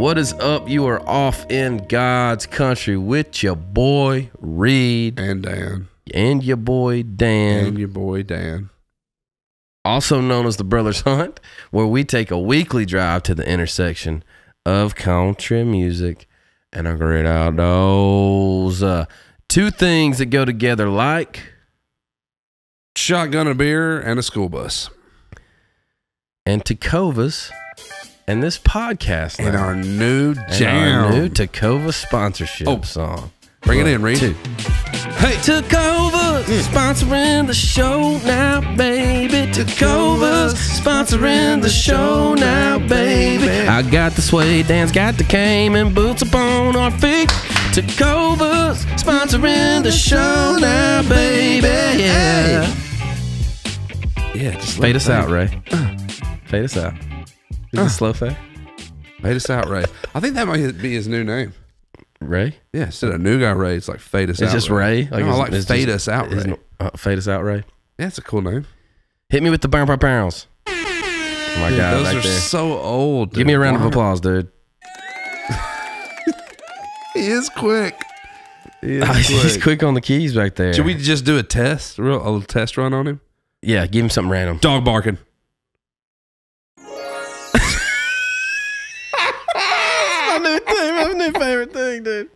What is up? You are off in God's country with your boy Reed and Dan and your boy Dan. Also known as the Brothers Hunt, where we take a weekly drive to the intersection of country music and a great outdoors. Two things that go together like shotgun, a beer, and a school bus. And Tacovas and this podcast and our new jam. Our new Tacova sponsorship song. Bring it in, Reed. Hey, Tacova sponsoring the show now, baby. Tacova sponsoring the show now, baby. I got the suede, Dan's got the cane, and boots upon our feet. Tacova sponsoring the show now, baby. Yeah. Yeah, just fade us out, Ray. Fade us out. Is it slow fade? Fade us out, Ray. I think that might be his new name. Ray? Yeah, instead of new guy Ray, it's like fade us out. It's just Ray. Like, no, I like fade us out, Ray. Fade us out, Ray. Yeah, it's a cool name. Hit me with the barrels. Oh my God, those back are there. so old. Dude. Give me a round of applause, dude. He is quick. He's quick on the keys back there. Should we just do a little test run on him? Yeah, give him something random. Dog barking. My new favorite thing, dude.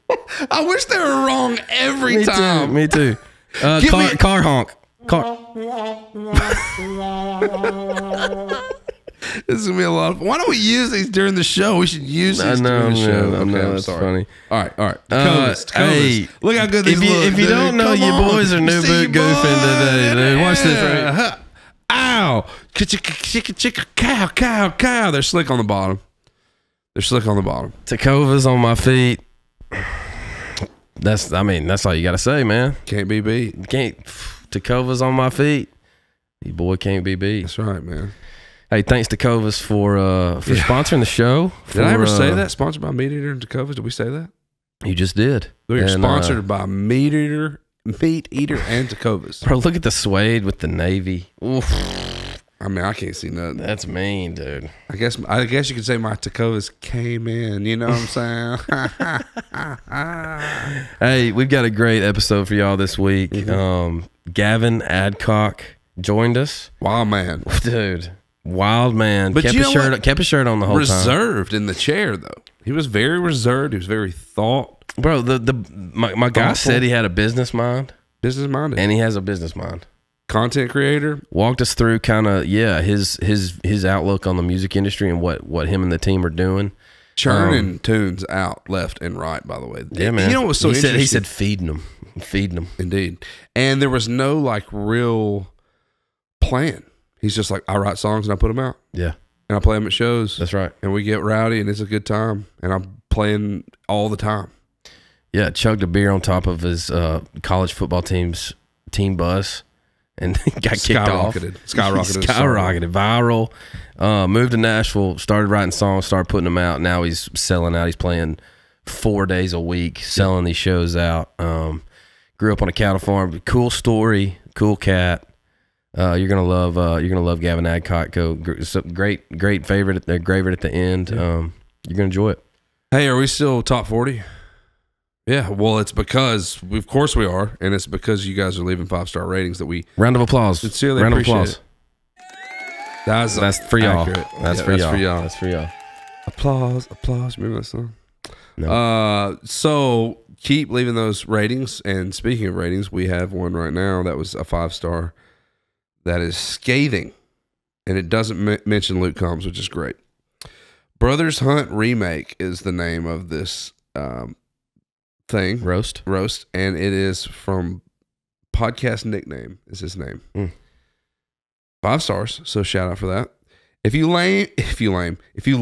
I wish they were wrong every time. Me too. Car honk. Car. This is gonna be a lot of fun. Why don't we use these during the show? We should use these during the show. I'm sorry. Funny. All right. Tacovas. Hey, look how good these look. If you don't know, your boys are new boot goofing today, dude. Watch this, right? Ow! Cow. They're slick on the bottom. Tacovas on my feet. That's all you gotta say, man. Can't be beat. Tacovas on my feet. Your boy can't be beat. That's right, man. Hey, thanks Tacovas for sponsoring the show. Did I ever say that? Sponsored by MeatEater and Tacovas. Did we say that? You just did. We're sponsored by MeatEater and Tacovas. Bro, look at the suede with the navy. Oof. I mean, I can't see nothing. That's mean, dude. I guess you could say my Tacovas came in. You know what I'm saying? Hey, we've got a great episode for y'all this week. Gavin Adcock joined us. Wild man, dude. Wild man. But kept his shirt on the whole time. Reserved in the chair though. He was very reserved. He was very Bro, my guy said he had a business mind. Business minded. And he has a business mind. Content creator. Walked us through kind of his outlook on the music industry and what him and the team are doing. Churning tunes out left and right, by the way. Yeah, man. You know what's so interesting? He said feeding them. Indeed. And there was no like real plan. He's just like, I write songs and I put them out. Yeah. And I play them at shows. That's right. And we get rowdy and it's a good time. And I'm playing all the time. Yeah, chugged a beer on top of his college football team's team bus and got kicked off. Skyrocketed. Viral. Moved to Nashville, started writing songs, started putting them out. Now he's selling out. He's playing 4 days a week, selling these shows out. Grew up on a cattle farm. Cool story. Cool cat. You're gonna love Gavin Adcock. Great favorite. They're favorite at the end. You're gonna enjoy it. Hey, are we still top 40? Yeah. Well, it's because of course we are, and it's because you guys are leaving 5-star ratings that we round of applause. Sincerely round appreciate. Of applause. That's for y'all. That's for y'all. Applause. Remember that song? No. So keep leaving those ratings. And speaking of ratings, we have one right now that was a 5-star. That is scathing, and it doesn't mention Luke Combs, which is great. Brothers Hunt Remake is the name of this thing. Roast, and it is from Podcast Nickname is his name. 5 stars, so shout out for that. If you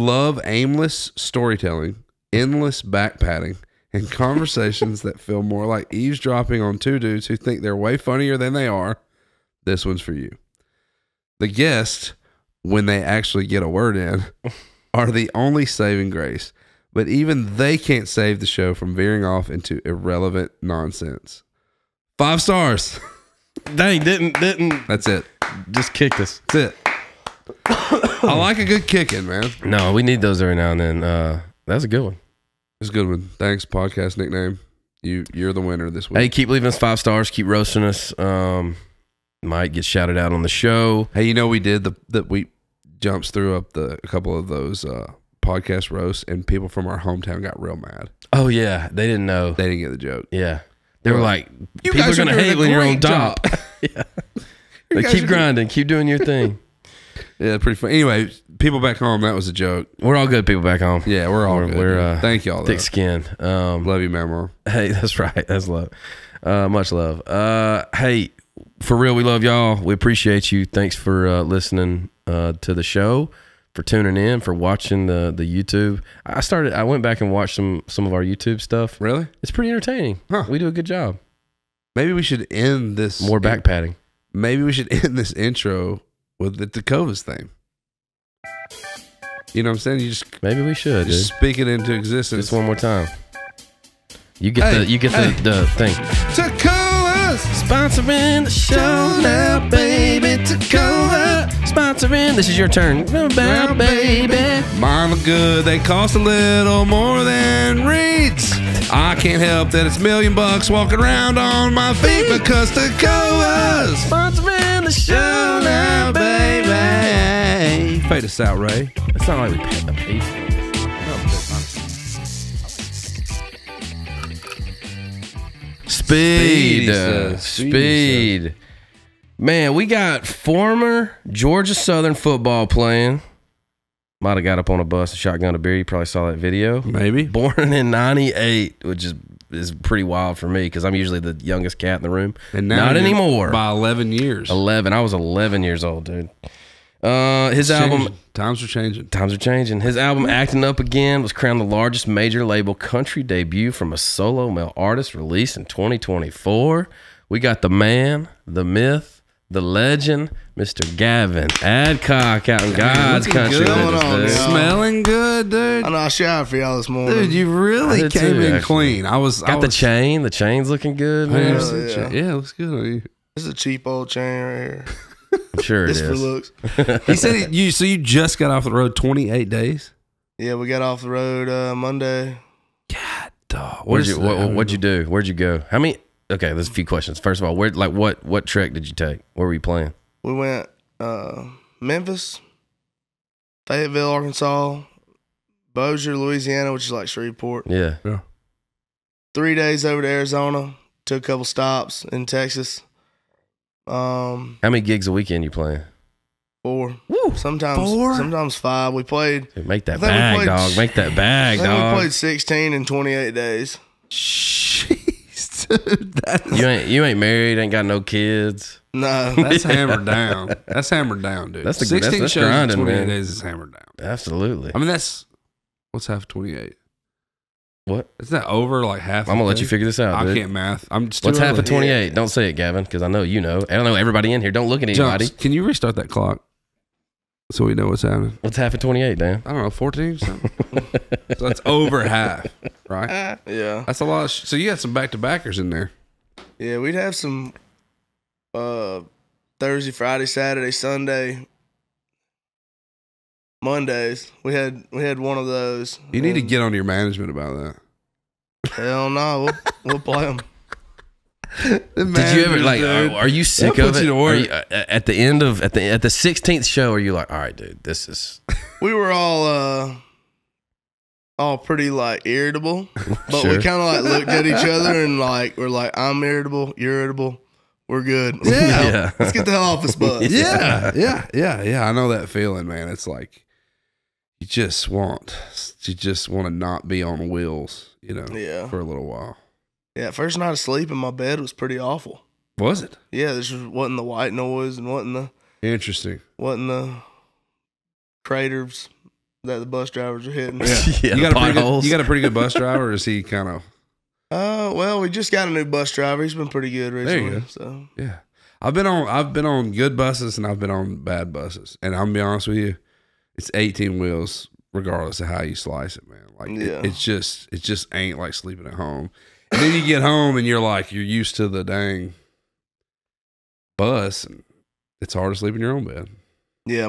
love aimless storytelling, endless backpatting, and conversations that feel more like eavesdropping on two dudes who think they're way funnier than they are, this one's for you. The guests, when they actually get a word in, are the only saving grace, but even they can't save the show from veering off into irrelevant nonsense. 5 stars. Dang, didn't. That's it. Just kicked us. That's it. I like a good kicking, man. No, we need those every now and then. That's a good one. It's a good one. Thanks, podcast nickname. You're the winner this week. Hey, keep leaving us 5 stars. Keep roasting us. Might get shouted out on the show. Hey, we did that. We jumps through up a couple of those podcast roasts, and people from our hometown got real mad. Oh yeah, they didn't know. They didn't get the joke. Yeah, they were like, "You people guys are gonna hate when you're on top." Yeah. But keep grinding, keep doing your thing. Yeah, pretty fun. Anyway, people back home, that was a joke. We're all good people back home. Yeah, we're all good. We're thank y'all. Thick skin. Love you, Mamo. Hey, that's right. That's love. Much love. Hey, for real, we love y'all. We appreciate you. Thanks for listening to the show, for tuning in, for watching the YouTube. I went back and watched some of our YouTube stuff. Really? It's pretty entertaining. Huh. We do a good job. Maybe we should end this. More back patting. Maybe we should end this intro with the Tecovas thing. You know what I'm saying? You just maybe we should just speak it into existence. Just one more time. You get the thing. Tecovas sponsoring the show now, baby. Tecovas sponsoring. This is your turn. About baby. Mine look good. They cost a little more than Reed's. I can't help that it's $1 million walking around on my feet because Tecovas sponsoring the show now, baby. Fade us out, Ray. It's not like we pay for it. Speed. Man, we got former Georgia Southern football playing. Might have got up on a bus and shotgun a beer. You probably saw that video. Maybe. Born in 98, which is pretty wild for me because I'm usually the youngest cat in the room. And now not anymore. By 11 years. 11. I was 11 years old, dude. His album... Times are changing. Times are changing. His album, Acting Up Again, was crowned the largest major label country debut from a solo male artist, released in 2024. We got the man, the myth, the legend, Mr. Gavin Adcock out in God's country. Smelling good, dude. I know I showered for y'all this morning. Dude, you really came in clean. The chain. The chain's looking good, man. Yeah, it looks good on you. This is a cheap old chain right here. I'm sure it is. For looks. He said you just got off the road 28 days? Yeah, we got off the road Monday. God, dog. What'd you do? Where'd you go? How many? Okay, there's a few questions. First of all, what trek did you take? Where were you playing? We went Memphis, Fayetteville, Arkansas, Bossier, Louisiana, which is like Shreveport. Yeah. 3 days over to Arizona. Took a couple stops in Texas. How many gigs a weekend you playing? 4. Woo, Sometimes 5. We played. Dude, make that bag, dog. Make that bag, dog. We played 16 in 28 days. Jeez, dude. You ain't married, ain't got no kids. No. That's hammered down. That's hammered down, dude. That's 16 shows grinding, in 28 man. days is hammered down. Absolutely. I mean, what's half 28? What? Isn't that over like half? I'm gonna let you figure this out. I dude. can't math. I'm just. What's half of 28? Yeah. Don't say it, Gavin, because I know you know. I don't know everybody in here. Don't look at anybody. Can you restart that clock so we know what's happening? What's half of 28, Dan? I don't know, 14 something. So that's over half, right? Yeah. That's a lot. So you got some back-to-backers in there. Yeah, we'd have some Thursday, Friday, Saturday, Sunday, Mondays. We had one of those. You need to get on your management about that. Hell no, we'll play them. Did you ever are you sick of it? Are you, at the end of at the 16th show, are you like, all right, dude, this is? We were all pretty like irritable, but Sure. we kind of like looked at each other and like we're like, I'm irritable, you're irritable, we're good. Yeah. Let's get the hell off this bus. Yeah. I know that feeling, man. It's like you just want to not be on wheels, for a little while. Yeah, first night of sleep in my bed was pretty awful. Was it? Yeah, this wasn't the white noise and wasn't the craters that the bus drivers are hitting. Yeah. You got a pretty good bus driver, or is he kind of? Well, we just got a new bus driver. He's been pretty good recently. There you go. So yeah, I've been on good buses and I've been on bad buses, and I'm gonna be honest with you, it's 18 wheels regardless of how you slice it, man. Like it just ain't like sleeping at home. And then you get home and you're used to the dang bus, and it's hard to sleep in your own bed. Yeah,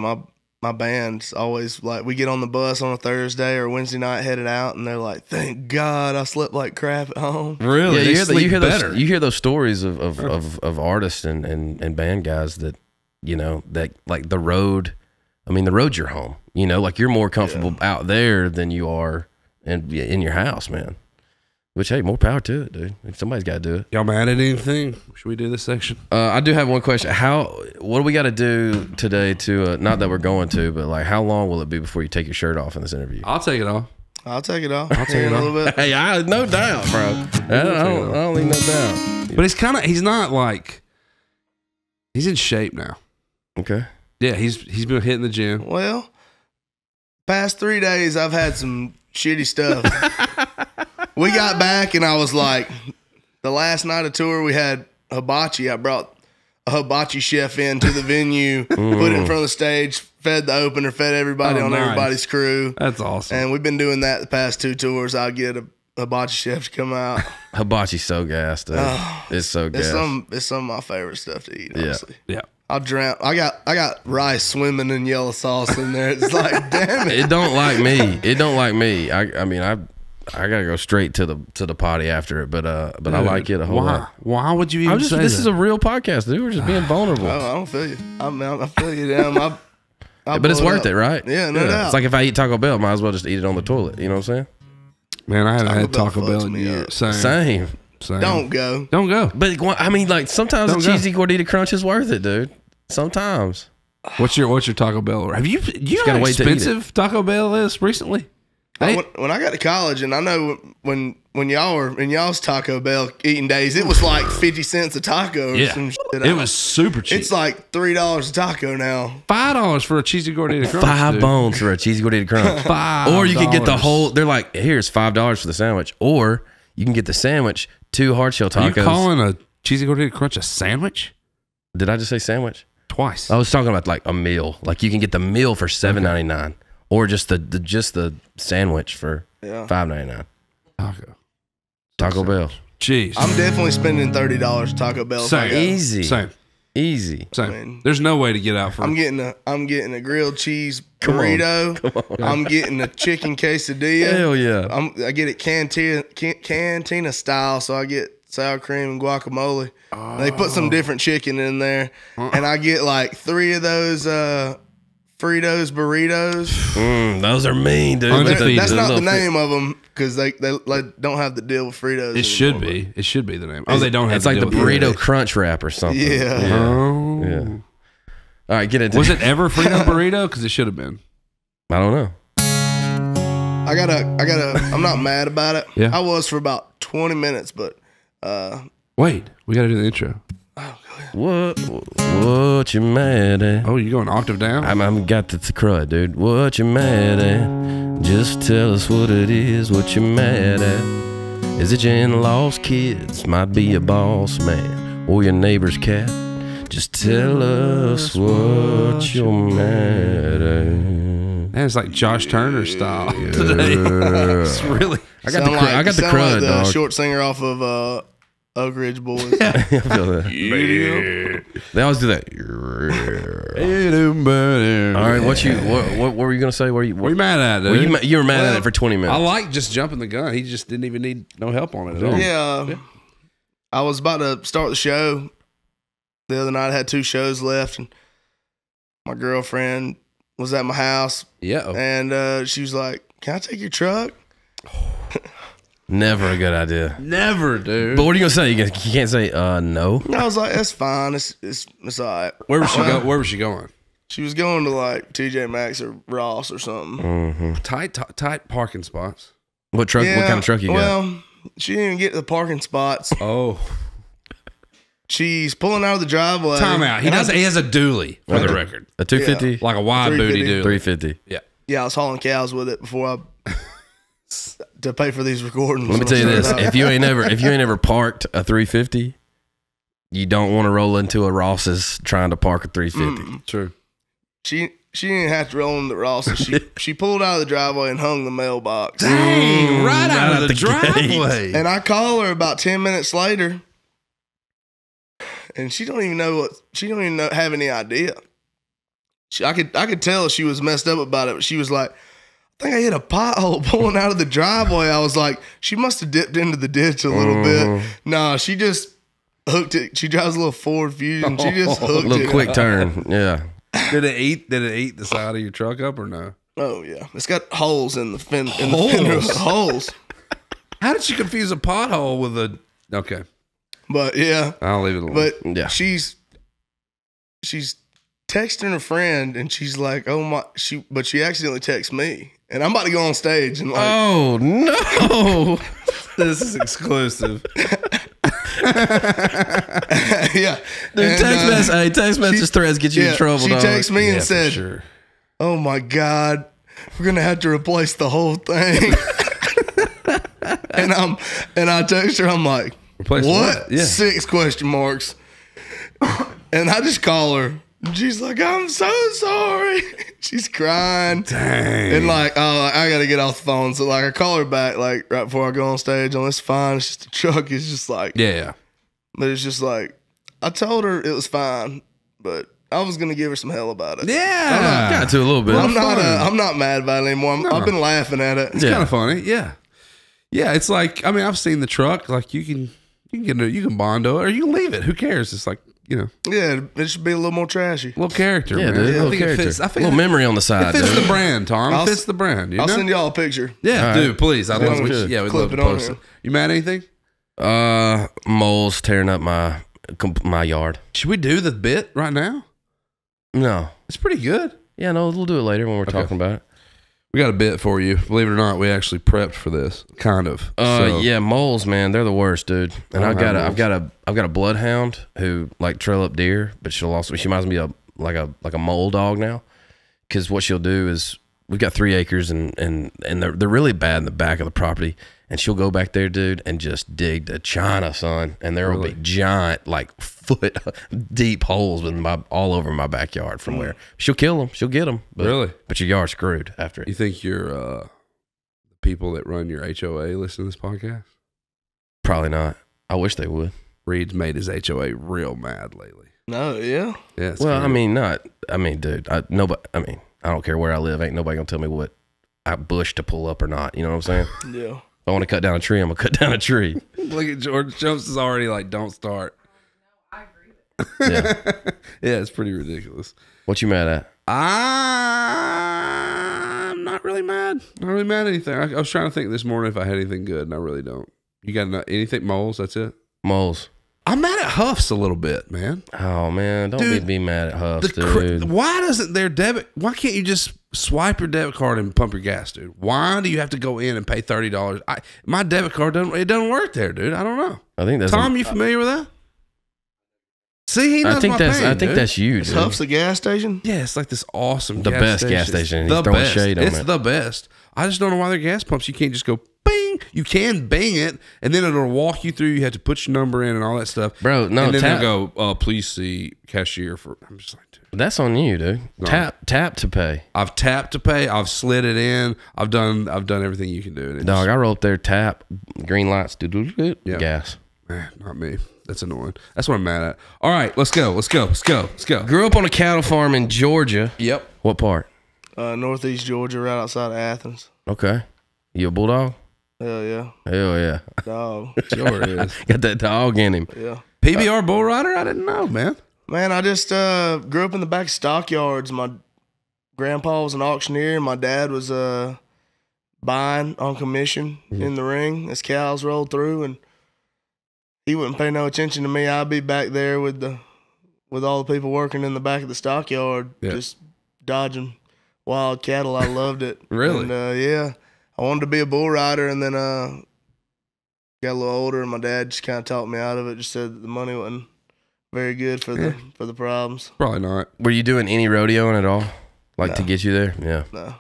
my band's always like, we get on the bus on a Thursday or Wednesday night headed out, and they're like, "Thank God I slept like crap at home." Really? Yeah, you hear those stories of artists and band guys that, you know, that like the road. I mean, the road's your home. You know, like you're more comfortable out there than you are in your house, man. Which, hey, more power to it, dude. Somebody's got to do it. Y'all mad at anything? Should we do this section? I do have one question. What do we got to do today to, not that we're going to, but like how long will it be before you take your shirt off in this interview? I'll take it off. I'll take it off. I'll take it off. A little bit. Hey, no doubt, bro. I don't leave no doubt. But he's not like, he's in shape now. Okay. Yeah, he's been hitting the gym. Well, past 3 days, I've had some shitty stuff. We got back, and I was like, the last night of tour, we had hibachi. I brought a hibachi chef into the venue, put it in front of the stage, fed the opener, fed everybody on everybody's crew. That's awesome. And we've been doing that the past 2 tours. I'll get a hibachi chef to come out. Hibachi's so gassed, dude. It's so gassed. It's some of my favorite stuff to eat, honestly. Yeah. I'll drown. I got rice swimming in yellow sauce in there. It's like, damn it. It don't like me. I mean, I gotta go straight to the potty after it, but I like it a whole lot. Why would you even say this that? is a real podcast, dude. We're just being vulnerable. I don't feel you. I feel you down. But it's worth it, right? Yeah, no doubt. It's like if I eat Taco Bell, might as well just eat it on the toilet. You know what I'm saying? Man, I haven't had Taco Bell in years. Same. Don't go. But I mean, like sometimes a cheesy gordita crunch is worth it, dude. Sometimes. What's your Taco Bell? Have you got how expensive Taco Bell is recently? Hey. When I got to college, and I know when y'all were in y'all's Taco Bell eating days, it was like 50 cents a taco. Or some shit. It was super cheap. It's like $3 a taco now. $5 for a cheesy gordita crunch. 5 bones for a cheesy gordita crunch. Or you can get the whole. They're like, here's $5 for the sandwich, or you can get the sandwich, 2 hard shell tacos. Are you calling a cheesy gordita crunch a sandwich? Did I just say sandwich? Twice. I was talking about like a meal. Like you can get the meal for $7.99, or just the sandwich for $5.99. Taco Bell. Jeez, I'm definitely spending $30 Taco Bell. Easy. Same. I mean, there's no way to get out for. I'm getting a grilled cheese burrito. I'm getting a chicken quesadilla. Hell yeah. I get it cantina style, so I get sour cream and guacamole. Oh. They put some different chicken in there, and I get like 3 of those Fritos burritos. Those are mean, dude. That's not the name of them because they don't have the deal with Fritos. It should be. It should be the name. Oh, they don't have. It's like the burrito crunch wrap or something. Yeah. Oh. Yeah. All right, get into. Was it ever Frito burrito? Because it should have been. I don't know. I gotta. I'm not mad about it. Yeah. I was for about 20 minutes, but. Wait, we gotta do the intro. Oh, go ahead. What you mad at? Oh, you going octave down? I'm got the crud, dude. What you mad at? Just tell us what it is. What you mad at? Is it your in-laws' kids? Might be your boss man or your neighbor's cat. Just tell us what you're mad at. Man, it's like Josh Turner style today. It's really. I got the crud, like the dog. short singer off of Oak Ridge Boys. I feel that. They always do that. All right, what were you gonna say? What are you mad at, dude? Well, you were mad at it for 20 minutes. I like just jumping the gun. He just didn't even need no help on it at all. Yeah. I was about to start the show the other night. I had 2 shows left, and my girlfriend was at my house. Yeah. And she was like, "Can I take your truck?" Never a good idea. Never, dude. But what are you gonna say? You can't say no. And I was like, "That's fine. It's all right." Where was she going? Where was she going? She was going to like TJ Maxx or Ross or something. Mm-hmm. Tight parking spots. What truck? Yeah, what kind of truck you got? Well, she didn't even get to the parking spots. Oh. She's pulling out of the driveway. Time out. He has a dually for the record. A 250, like a wide booty dually. 350. Yeah. Yeah, I was hauling cows with it before I to pay for these recordings. Let me tell you this: if you ain't ever parked a 350, you don't want to roll into a Ross's trying to park a 350. True. She didn't have to roll into Ross's. She pulled out of the driveway and hung the mailbox. Dang! Right out of the driveway. And I call her about 10 minutes later, and she don't even have any idea. I could tell she was messed up about it. But she was like, I think I hit a pothole pulling out of the driveway. I was like, she must have dipped into the ditch a little bit. Nah, she just hooked it. She drives a little Ford Fusion. She just hooked it. A little quick turn. Yeah. Did it eat the side of your truck up or no? Oh yeah, it's got holes in the fender. Holes. How did she confuse a pothole with a? Okay, but yeah, I'll leave it alone. But yeah, she's texting her friend, and she's like, "Oh my!" But she accidentally texts me, and I'm about to go on stage and like, "Oh no, this is exclusive." Yeah, dude, text message threads get you in trouble. She texted me and said, sure. "Oh my God, we're gonna have to replace the whole thing." and I text her, I'm like, replace what? Yeah. 6 question marks. And I just call her. And she's like, I'm so sorry. She's crying. Dang. And like, oh, I gotta get off the phone. So like I call her back like right before I go on stage. It's fine. It's just the truck is just like, yeah. But it's just like, I told her it was fine, but I was gonna give her some hell about it. Yeah, got to a little bit. I'm not mad about it anymore. I've been laughing at it. It's kind of funny. Yeah, yeah. It's like, I mean, I've seen the truck. Like you can bond to it, or you can leave it. Who cares? It's like, you know. Yeah, it should be a little more trashy. A little character, yeah, man. dude, I think character. It fits. I think a little memory on the side. It fits dude. the brand, Tom. It fits the brand. I'll send y'all a picture. Yeah, right. dude, please. I'd love to. Yeah, we'd love to post it. You mad at anything? Moles tearing up my yard. Should we do the bit right now? No, it's pretty good. Yeah, no, we'll do it later when we're talking about it. We got a bit for you. Believe it or not, we actually prepped for this, kind of. Yeah, moles, man, they're the worst, dude. And I've got a bloodhound who like trail up deer, but she might as well be like a mole dog now. Because what she'll do is we've got 3 acres and they're really bad in the back of the property, and she'll go back there, dude, and just dig to China, son. And there will be giant, like foot deep holes all over my backyard from where she'll kill them, she'll get them. But your yard's screwed after it. You think the people that run your HOA listen to this podcast? Probably not. I wish they would. Reed's made his HOA real mad lately. No, yeah. Yeah. Well, crazy. Dude, I don't care where I live. Ain't nobody gonna tell me what bush to pull up or not. You know what I'm saying? Yeah. If I want to cut down a tree, I'm gonna cut down a tree. Look at George. Jumps is already like, don't start. No, I agree with Yeah. Yeah, it's pretty ridiculous. What you mad at? I'm not really mad. Not really mad at anything. I was trying to think this morning if I had anything good, and I really don't. You got anything? Moles? That's it? Moles. I'm mad at Huffs a little bit, man. Oh man, don't be mad at Huffs, dude. Why doesn't their debit? Why can't you just swipe your debit card and pump your gas, dude? Why do you have to go in and pay $30? My debit card doesn't work there, dude. I don't know. I think that's Tom. You familiar with that? See, he knows my pain, I think dude. that's you, dude. Huff's a gas station? Yeah, it's like this awesome the best gas station. He's throwing shade on it. It's the best. I just don't know why their gas pumps. You can't just go bing. You can bing it, and then it'll walk you through. You have to put your number in and all that stuff, bro. No, and then they'll go, please see cashier for. I'm just like, dude. That's on you, dude. No. Tap to pay. I've tapped to pay. I've slid it in. I've done everything you can do. Dog, I roll up there, tap, green lights, Yeah. gas. Not me. That's annoying. That's what I'm mad at. All right, let's go. Grew up on a cattle farm in Georgia. Yep. What part? Northeast Georgia, right outside of Athens. Okay. You a bulldog? Hell yeah. Hell yeah. Dog. Sure is. Got that dog in him. Yeah. PBR bull rider? I didn't know, man. Man, I just grew up in the back of stockyards. My grandpa was an auctioneer. My dad was buying on commission in the ring as cows rolled through, and he wouldn't pay no attention to me. I'd be back there with all the people working in the back of the stockyard, just dodging wild cattle. I loved it. Really? And, yeah. I wanted to be a bull rider, and then got a little older, and my dad just kind of talked me out of it. Just said that the money wasn't very good for the problems. Probably not. Were you doing any rodeoing at all? Like to get you there? Yeah. No.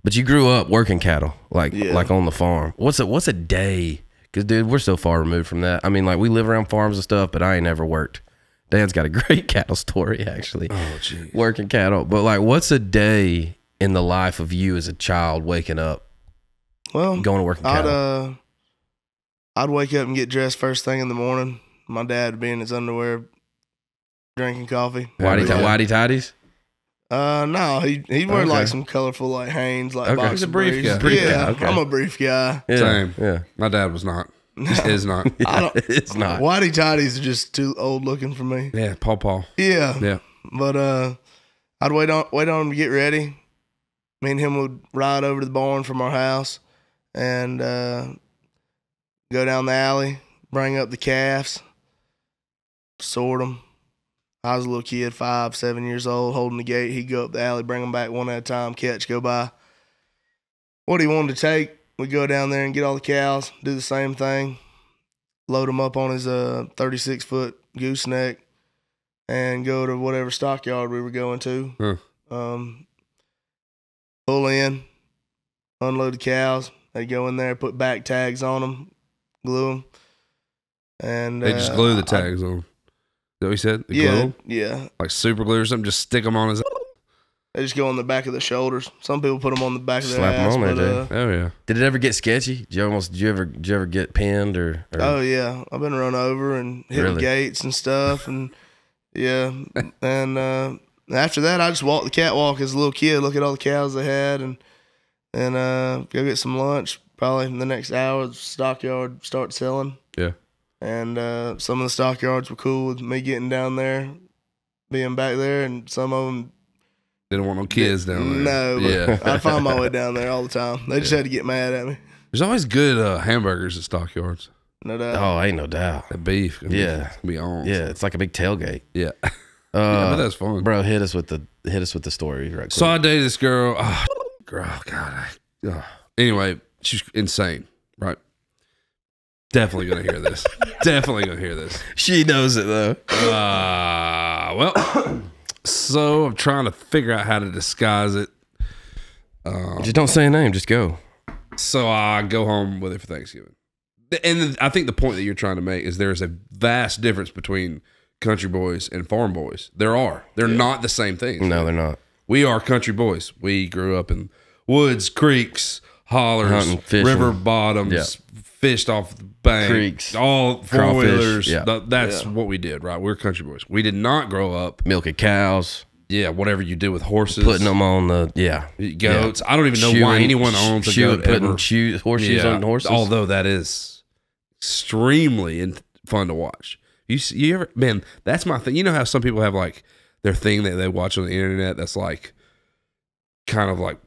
But you grew up working cattle, like on the farm. What's a day? Because, dude, we're so far removed from that. I mean, like, we live around farms and stuff, but I ain't never worked. Dad's got a great cattle story, actually. Oh, geez. Working cattle. But, like, what's a day in the life of you as a child waking up, going to work in cattle? I'd wake up and get dressed first thing in the morning. My dad would be in his underwear drinking coffee. Whitey tidies? No, he wear like some colorful like Hanes, like boxer He's a brief briefs. guy. Brief Yeah, guy, okay. I'm a brief guy. Yeah. Same. Yeah. My dad was not. Is not. I don't. It's not. Whitey tighties are just too old looking for me. Yeah, Paw. Yeah, Yeah. but I'd wait on him to get ready. Me and him would ride over to the barn from our house and go down the alley, bring up the calves, sort them. I was a little kid, 5, 7 years old, holding the gate. He'd go up the alley, bring them back one at a time, catch, go by. What he wanted to take, we'd go down there and get all the cows, do the same thing, load them up on his 36-foot gooseneck, and go to whatever stockyard we were going to. Pull in, unload the cows. They go in there, put back tags on them, glue them. And They just glue the tags on. Is that what he said? They glue them? Yeah. Like super glue or something? Just stick them on his... They just go on the back of the shoulders. Some people put them on the back of their Slap 'em ass. on there, but, dude. Oh, yeah. Did it ever get sketchy? Did you ever get pinned or Oh, yeah. I've been run over and hit Really? gates and stuff. And, yeah. And after that, I just walked the catwalk as a little kid, look at all the cows they had, and go get some lunch. Probably in the next hour, the stockyard start selling. Yeah. And some of the stockyards were cool with me getting down there, being back there, and some of them, They don't want no kids down there. no, but Yeah. I'd find my way down there all the time. They just had to get mad at me. There's always good hamburgers at stockyards. No doubt. Oh, ain't no doubt. That beef. Yeah. Can be on. Yeah, it's like a big tailgate. Yeah. Yeah, but that's fun. Bro, hit us with the story right quick. So I dated this girl. Oh, God. Anyway, she's insane, right? Definitely going to hear this. Definitely going to hear this. She knows it though. Well, so I'm trying to figure out how to disguise it. Just don't say a name, just go. So I go home with her for Thanksgiving. And I think the point that you're trying to make is there's a vast difference between country boys and farm boys. They're not the same things. No, they're not. We are country boys. We grew up in woods, creeks, hollers, Hunting, fishing. river bottoms, Yeah. fished off the bank, Creeks, all crawfish, four-wheelers. yeah. That's what we did, right? We're country boys. We did not grow up, Milking cows, whatever you do with horses. putting them on the goats. I don't even know why anyone owns a goat putting ever. horseshoes on horses. Although that is extremely fun to watch. You ever, man, that's my thing. You know how some people have like their thing that they watch on the internet that's like kind of like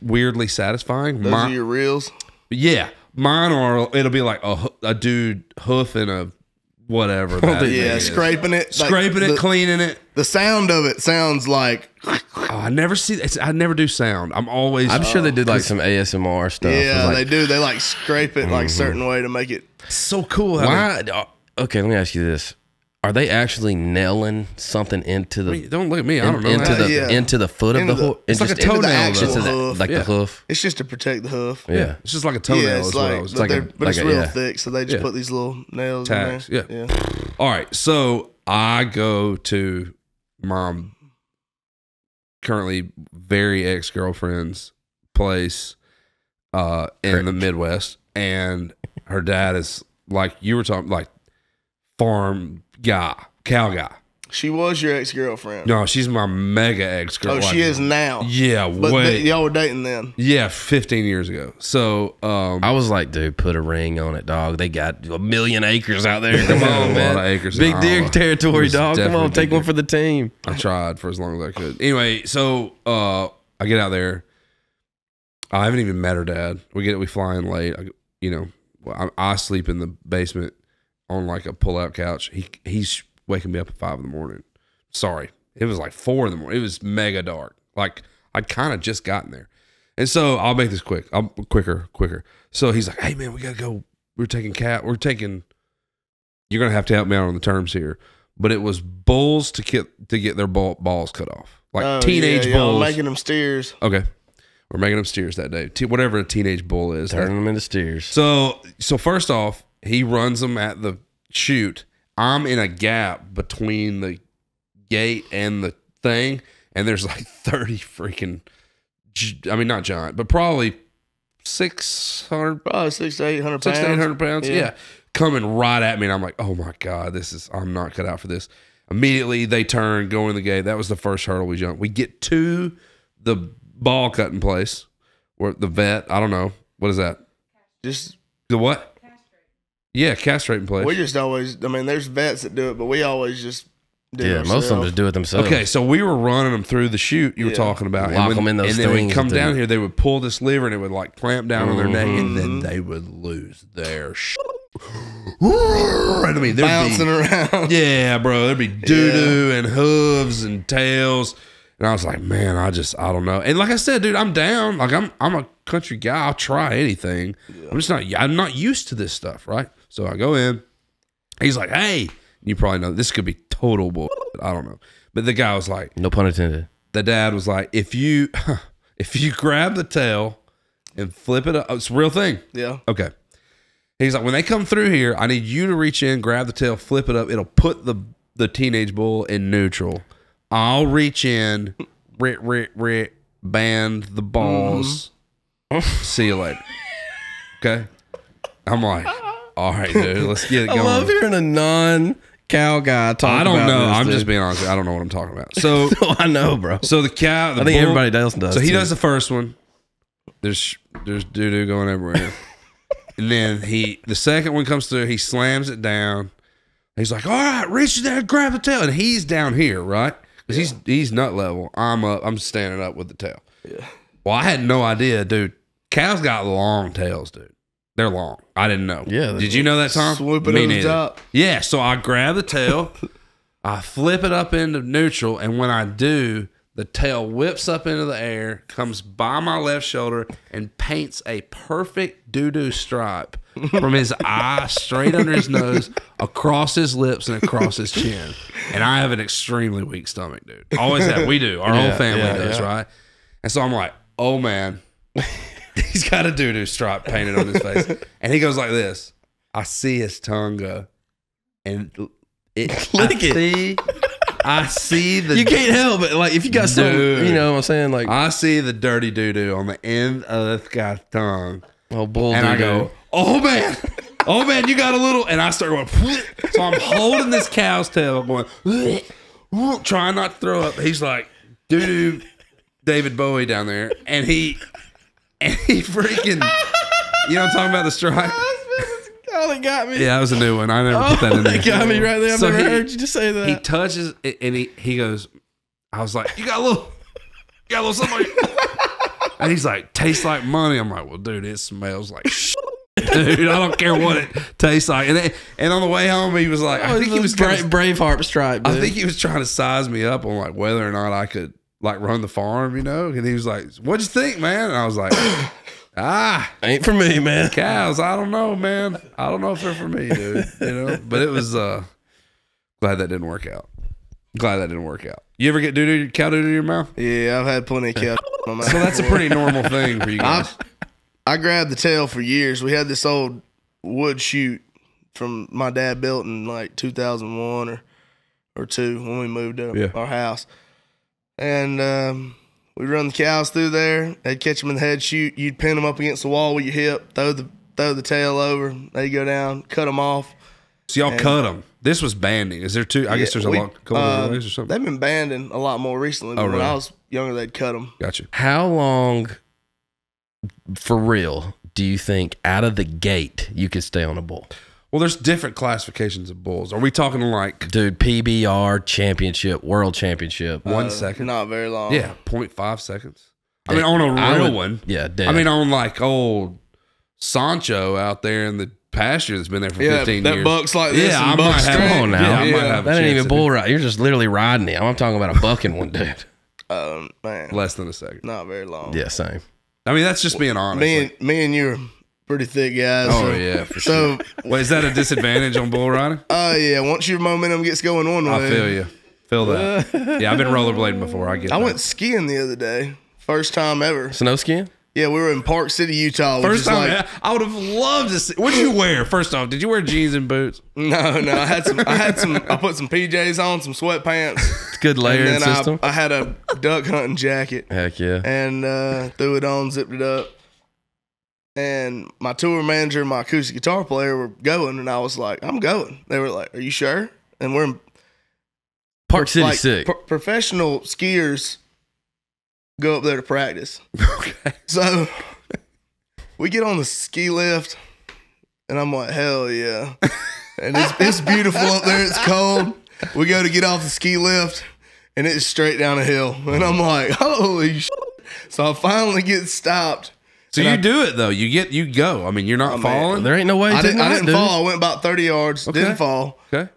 weirdly satisfying. Those are your reels? Yeah. Mine are, it'll be like a dude hoofing a whatever. That Yeah, is. scraping it. Scraping it, cleaning it. The sound of it sounds like... Oh, I never see, I never do sound. I'm sure they did like some ASMR stuff. Yeah, Like, they do. They like scrape it like a certain way to make it... so cool. How why? Okay, let me ask you this: are they actually nailing something into the don't look at me. I don't know. into the foot of Into the the- horse? It's like a into the toenail. actual though. hoof. Like Yeah. the hoof. It's just to protect the hoof. Yeah. It's just like a toenail. Yeah, is it's what I like, was but, like it's a- real yeah. thick, so they just Yeah. put these little nails Tags, in there. yeah. All right, so I go to my currently very ex-girlfriend's place in the Midwest, and her dad is like you were talking, like farm guy, cow guy. She was your ex-girlfriend. No, she's my mega ex-girl. Oh, she is now. Yeah, But wait. y'all were dating then. Yeah, 15 years ago. So I was like, dude, put a ring on it, dog. They got 1 million acres out there. Come A on, lot man. of acres in Big deer Iowa. territory, There's dog. Come definitely on, take big one deer. for the team. I tried for as long as I could. Anyway, so I get out there. I haven't even met her dad. We fly in late. I sleep in the basement on like a pull-out couch. He's waking me up at 5 in the morning. Sorry, it was like 4 in the morning. It was mega dark. Like I'd kind of just gotten there, and so I'll make this quick. I'm quicker. So he's like, "Hey man, we gotta go. You're gonna have to help me out on the terms here." But it was bulls to get their balls cut off, like teenage y'all bulls. making them steers. Okay. We're making them steers that day. Whatever a teenage bull is. Turning them into steers. So first off, he runs them at the chute. I'm in a gap between the gate and the thing, and there's like 30 freaking, not giant, but probably 600, Probably 600 to 800 pounds. 600 to 800 pounds. Yeah. Coming right at me, and I'm like, oh my God, I'm not cut out for this. Immediately they turn, go in the gate. That was the first hurdle we jumped. We get to the ball cutting place where the vet, I don't know. What is that? Just the what? Yeah, castrating place. We just always, I mean, there's vets that do it, but we always just do it most of them just do it themselves. Okay, so we were running them through the chute you were talking about. Lock them in those and then when we come down things. here, they would pull this lever and it would like clamp down on their neck, and then they would lose their I mean, bouncing around. Yeah, bro. There'd be doo-doo and hooves and tails. And I was like, man, I don't know. And like I said, dude, I'm down. Like I'm a country guy. I'll try anything. I'm not used to this stuff, right? So I go in. He's like, hey, you probably know this could be total bull. I don't know. But the guy was like, no pun intended. The dad was like, if you grab the tail and flip it up, it's a real thing. Yeah. Okay. He's like, when they come through here, I need you to reach in, grab the tail, flip it up. It'll put the teenage bull in neutral. I'll reach in, band the balls. See you later. Okay. I'm like, all right, dude, let's get it going. I love hearing a non-cow guy talk. I don't about know. this, I'm dude. just being honest. I don't know what I'm talking about. So I know, bro. So the cow. I think everybody else does. So he too. does the first one. There's doo doo going everywhere. And then the second one comes through. He slams it down. He's like, all right, reach there, grab the tail, and he's down here, right? Because he's nut level. I'm up. I'm standing up with the tail. Yeah. Well, I had no idea, dude. Cows got long tails, dude. They're long. I didn't know. Yeah. Did you know that, Tom? Swoop it over the top. Yeah. So I grab the tail, I flip it up into neutral, and when I do, the tail whips up into the air, comes by my left shoulder, and paints a perfect doo-doo stripe from his eye straight under his nose, across his lips, and across his chin. And I have an extremely weak stomach, dude. Always have. We do. Our whole family does, right? And so I'm like, oh, man. He's got a doo-doo stripe painted on his face. And he goes like this. I see his tongue go. And I see the... You can't help it. Like, if you got something, you know what I'm saying? Like, I see the dirty doo-doo on the end of this guy's tongue. Oh, bull and doo-doo. I go, oh, man. Oh, man, you got a little... And I start going... So I'm holding this cow's tail going... Trying not to throw up. He's like, doo-doo David Bowie down there. And he freaking... You know what I'm talking about? The stripe? Oh, they got me. Yeah, that was a new one. I never put that in there. They got me right there. I've never heard you just say that. He touches it and he goes, I was like, you got a little something. And he's like, tastes like money. I'm like, well, dude, it smells like shit. Dude, I don't care what it tastes like. And on the way home, he was like, I think he was Braveheart stripe. Dude. I think he was trying to size me up on like whether or not I could like run the farm, you know? And he was like, what'd you think, man? And I was like, ain't for me, man. Cows, I don't know, man. I don't know if they're for me, dude. You know, but it was glad that didn't work out. You ever get cow doo-doo in your mouth? Yeah, I've had plenty of cow in my mouth. So that's a pretty normal thing for you guys. I grabbed the tail for years. We had this old wood chute from my dad built in like 2001 or 2 when we moved to our house. And we run the cows through there. They'd catch them in the head chute. You'd pin them up against the wall with your hip, throw the tail over. They'd go down, cut them off. So y'all cut them. This was banding. Is there two? I guess there's a couple of ways or something. They've been banding a lot more recently. But when I was younger, they'd cut them. Gotcha. How long, for real, do you think out of the gate you could stay on a bull? Well, there's different classifications of bulls. Are we talking like... Dude, PBR championship, world championship. 1 second? Not very long. Yeah, 0.5 seconds. I mean, on a real one. Yeah, dead. I mean, on like old Sancho out there in the pasture that's been there for 15 years. That buck's like this. Yeah, I might have. Come on now. I might have that ain't even bull ride. You're just literally riding it. I'm talking about a bucking one, dude. Man. Less than a second. Not very long. Yeah, same. I mean, that's just being honest. Me and you are pretty thick guys. Oh, yeah, for sure. Wait, is that a disadvantage on bull riding? Oh, yeah. Once your momentum gets going one way. I feel you. Feel that. Yeah, I've been rollerblading before. I get that. I went skiing the other day. First time ever. Snow skiing? Yeah, we were in Park City, Utah. First time, I would have loved to see. What did you wear? First off, did you wear jeans and boots? No. I put some PJs on, some sweatpants. It's a good layering system. I had a duck hunting jacket. Heck yeah. And threw it on, zipped it up. And my tour manager and my acoustic guitar player were going, and I was like, I'm going. They were like, are you sure? And Park City sick. Professional skiers go up there to practice. Okay. So we get on the ski lift, and I'm like, hell yeah. And it's beautiful up there. It's cold. We go to get off the ski lift, and it's straight down a hill. And I'm like, holy shit. So I finally get stopped. So you do it, though. You go. I mean, you're not falling. There ain't no way. I didn't fall. I went about 30 yards. Okay. Didn't fall. Okay.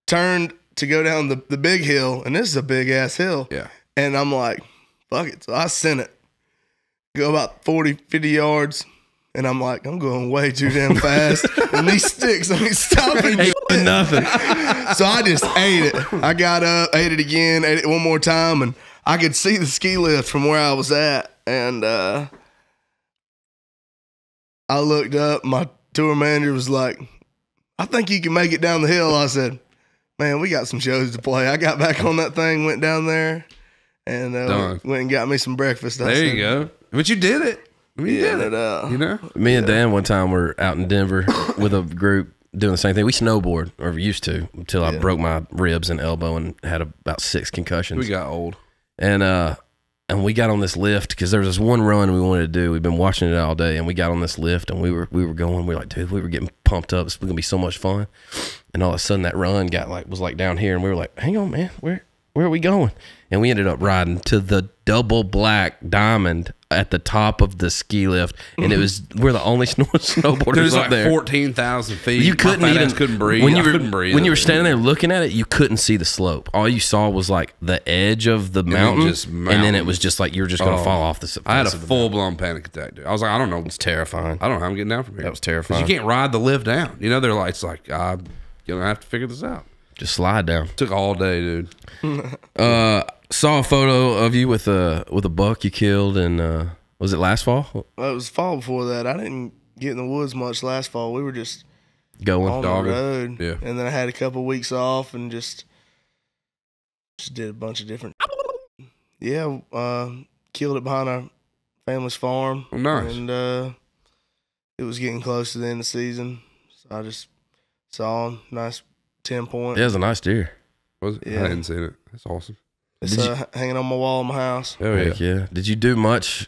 Turned to go down the big hill, and this is a big-ass hill. Yeah. And I'm like, fuck it. So I sent it. Go about 40, 50 yards. And I'm like, I'm going way too damn fast. And these sticks ain't stopping. Ain't nothing. So I just ate it. I got up, ate it again, ate it one more time. And I could see the ski lift from where I was at. And I looked up. My tour manager was like, I think you can make it down the hill. I said, man, we got some shows to play. I got back on that thing, went down there, and went and got me some breakfast. There you go. But you did it. I mean, you did it. You know? Me and Dan one time were out in Denver with a group doing the same thing. We snowboard, or used to, until I broke my ribs and elbow and had about 6 concussions. We got old. And we got on this lift because there was this one run we wanted to do. We've been watching it all day, and we got on this lift, and we were going. We were like, dude, we were getting pumped up. It's gonna be so much fun. And all of a sudden, that run was down here, and we were like, hang on, man, where are we going? And we ended up riding to the double black diamond at the top of the ski lift, and we're the only snowboarders There's up like there. 14,000 feet. You couldn't breathe. When you were up standing there looking at it, you couldn't see the slope. All you saw was like the edge of the mountain, and then it was just like you were just going to fall off the. I had a full blown panic attack, dude. I was like, I don't know. It's terrifying. I don't know how I'm getting down from here. That was terrifying. You can't ride the lift down. You know, they're like, it's like I'm gonna have to figure this out. Just slide down. Took all day, dude. Saw a photo of you with a buck you killed, and was it last fall? Well, it was fall before that. I didn't get in the woods much last fall. We were just going on dogging. the road. Yeah. And then I had a couple weeks off and just did a bunch of different. Yeah, killed it behind our family's farm. Oh, nice. And it was getting close to the end of the season, so I just saw him. Nice 10-point. Yeah, it was a nice deer. Was it? Yeah. I hadn't seen it. That's awesome. It's hanging on my wall in my house. Oh yeah. Heck yeah. Did you do much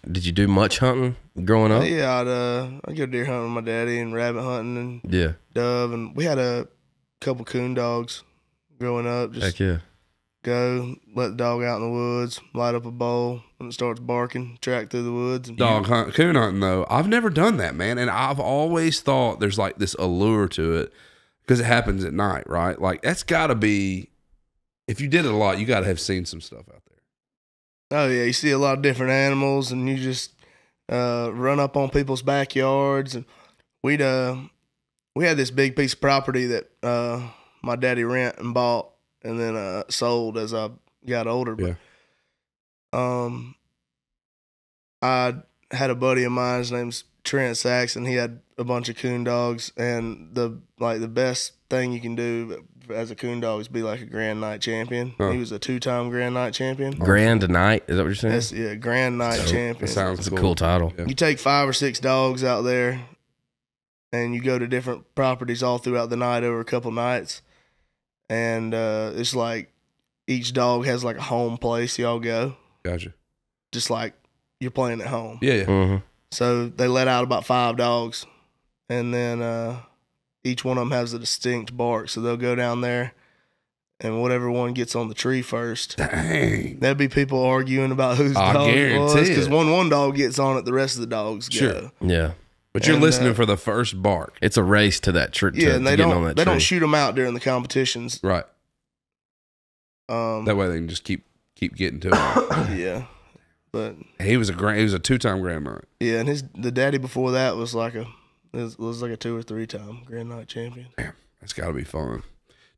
hunting growing up? Yeah, I'd go deer hunting with my daddy and rabbit hunting and Yeah. dove, and we had a couple coon dogs growing up. Just Heck yeah. go, let the dog out in the woods, light up a bowl when it starts barking, track through the woods. And Dog hunt, coon hunting though. I've never done that, man, and I've always thought there's like this allure to it because it happens at night, right? Like that's got to be. If you did it a lot, you got to have seen some stuff out there. Oh yeah, you see a lot of different animals, and you just run up on people's backyards. And we had this big piece of property that my daddy rent and bought, and then sold as I got older. But I had a buddy of mine. His name's Trent Saxon. He had a bunch of coon dogs, and the best thing you can do as a coon dog is be like a Grand Night champion. He was a 2-time Grand Night champion. Grand Night, is that what you're saying? That's, yeah, Grand Night champion. That sounds That's a cool title. Yeah. You take 5 or 6 dogs out there, and you go to different properties all throughout the night over a couple nights, and it's like each dog has like a home place y'all go. Gotcha. Just like you're playing at home. Yeah, yeah. Mm-hmm. So they let out about 5 dogs, and then each one of them has a distinct bark. So they'll go down there, and whatever one gets on the tree first. Dang. There'll be people arguing about whose I dog it was. guarantee Because it. one dog gets on it, the rest of the dogs go. Sure. Yeah. But you're And, listening for the first bark. It's a race to that tree. Yeah, and they on don't that they tree. don't shoot them out during the competitions. Right. That way they can just keep getting to it. Yeah, but He was a 2-time Grand Night. yeah, and the daddy before that was like a 2 or 3-time Grand Night champion. Damn, that's got to be fun.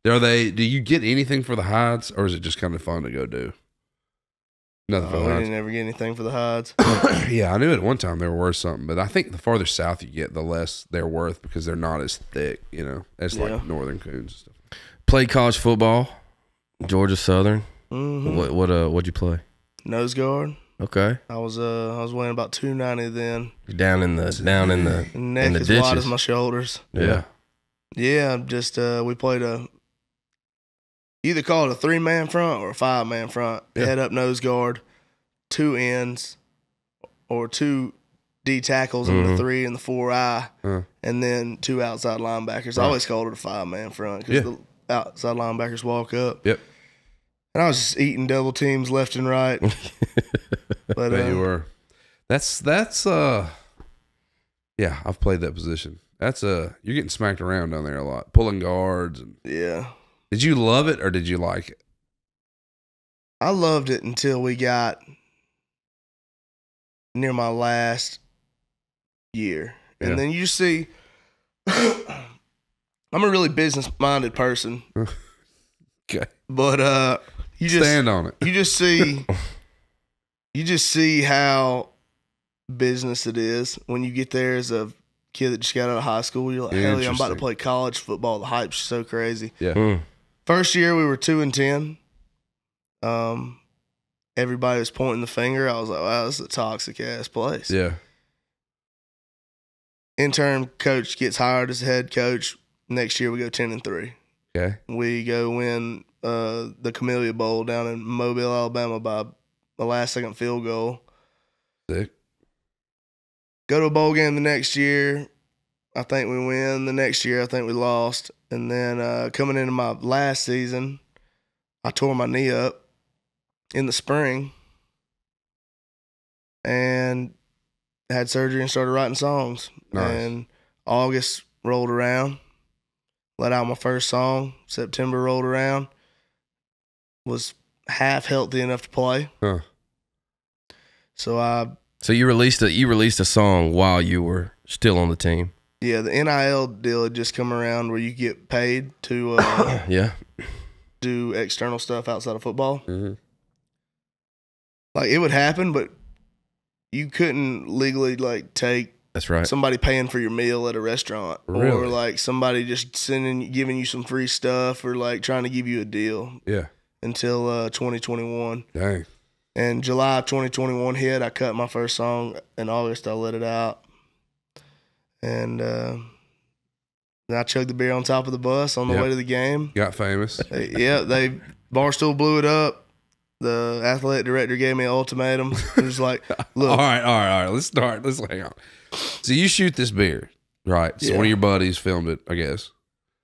Do you get anything for the hides, or is it just kind of fun to go do? Nothing for We the hides. didn't ever get anything for the hides. Yeah, I knew at one time they were worth something, but I think the farther south you get, the less they're worth because they're not as thick. You know, as Yeah. like northern coons and stuff. Played college football, Georgia Southern. Mm-hmm. What'd you play? Nose guard. Okay. I was weighing about 290 then. You're down in the Neck the as wide ditches. as my shoulders. Yeah. Yeah, just we played a You either call it a 3-man front or a 5-man front. Yeah. Head up, nose guard, 2 ends, or 2 D tackles in the 3 and the 4-eye, and then 2 outside linebackers. I always called it a 5-man front because the outside linebackers walk up. Yep. And I was just eating double teams left and right. But you were. That's yeah, I've played that position. That's you're getting smacked around down there a lot, pulling guards. And yeah. Did you love it or did you like it? I loved it until we got near my last year. And then you see, I'm a really business-minded person. Okay. But you just stand on it. You just see how business it is when you get there as a kid that just got out of high school. You're like, hell yeah, I'm about to play college football. The hype's so crazy. Yeah. First year we were 2-10. Everybody was pointing the finger. I was like, wow, this is a toxic ass place. Yeah. Intern coach gets hired as head coach. Next year we go 10-3. Okay. We go win the Camellia Bowl down in Mobile, Alabama by the last second field goal. Sick. Go to a bowl game the next year. I think we win. The next year I think we lost. And then coming into my last season, I tore my knee up in the spring and had surgery and started writing songs. Nice. And August rolled around, let out my first song. September rolled around, was half healthy enough to play. Huh. So you released a song while you were still on the team. Yeah, the NIL deal had just come around where you get paid to do external stuff outside of football. Mm-hmm. Like it would happen, but you couldn't legally like take That's right. somebody paying for your meal at a restaurant, Really? or like somebody just giving you some free stuff, or like trying to give you a deal. Yeah. Until 2021. Dang. And July of 2021 hit. I cut my first song. In August, I let it out. And then I chugged the beer on top of the bus on the way to the game. Got famous. Barstool blew it up. The athletic director gave me an ultimatum. It was like, look. All right. Let's start. Let's hang on. So you shoot this beer, right? So one of your buddies filmed it, I guess.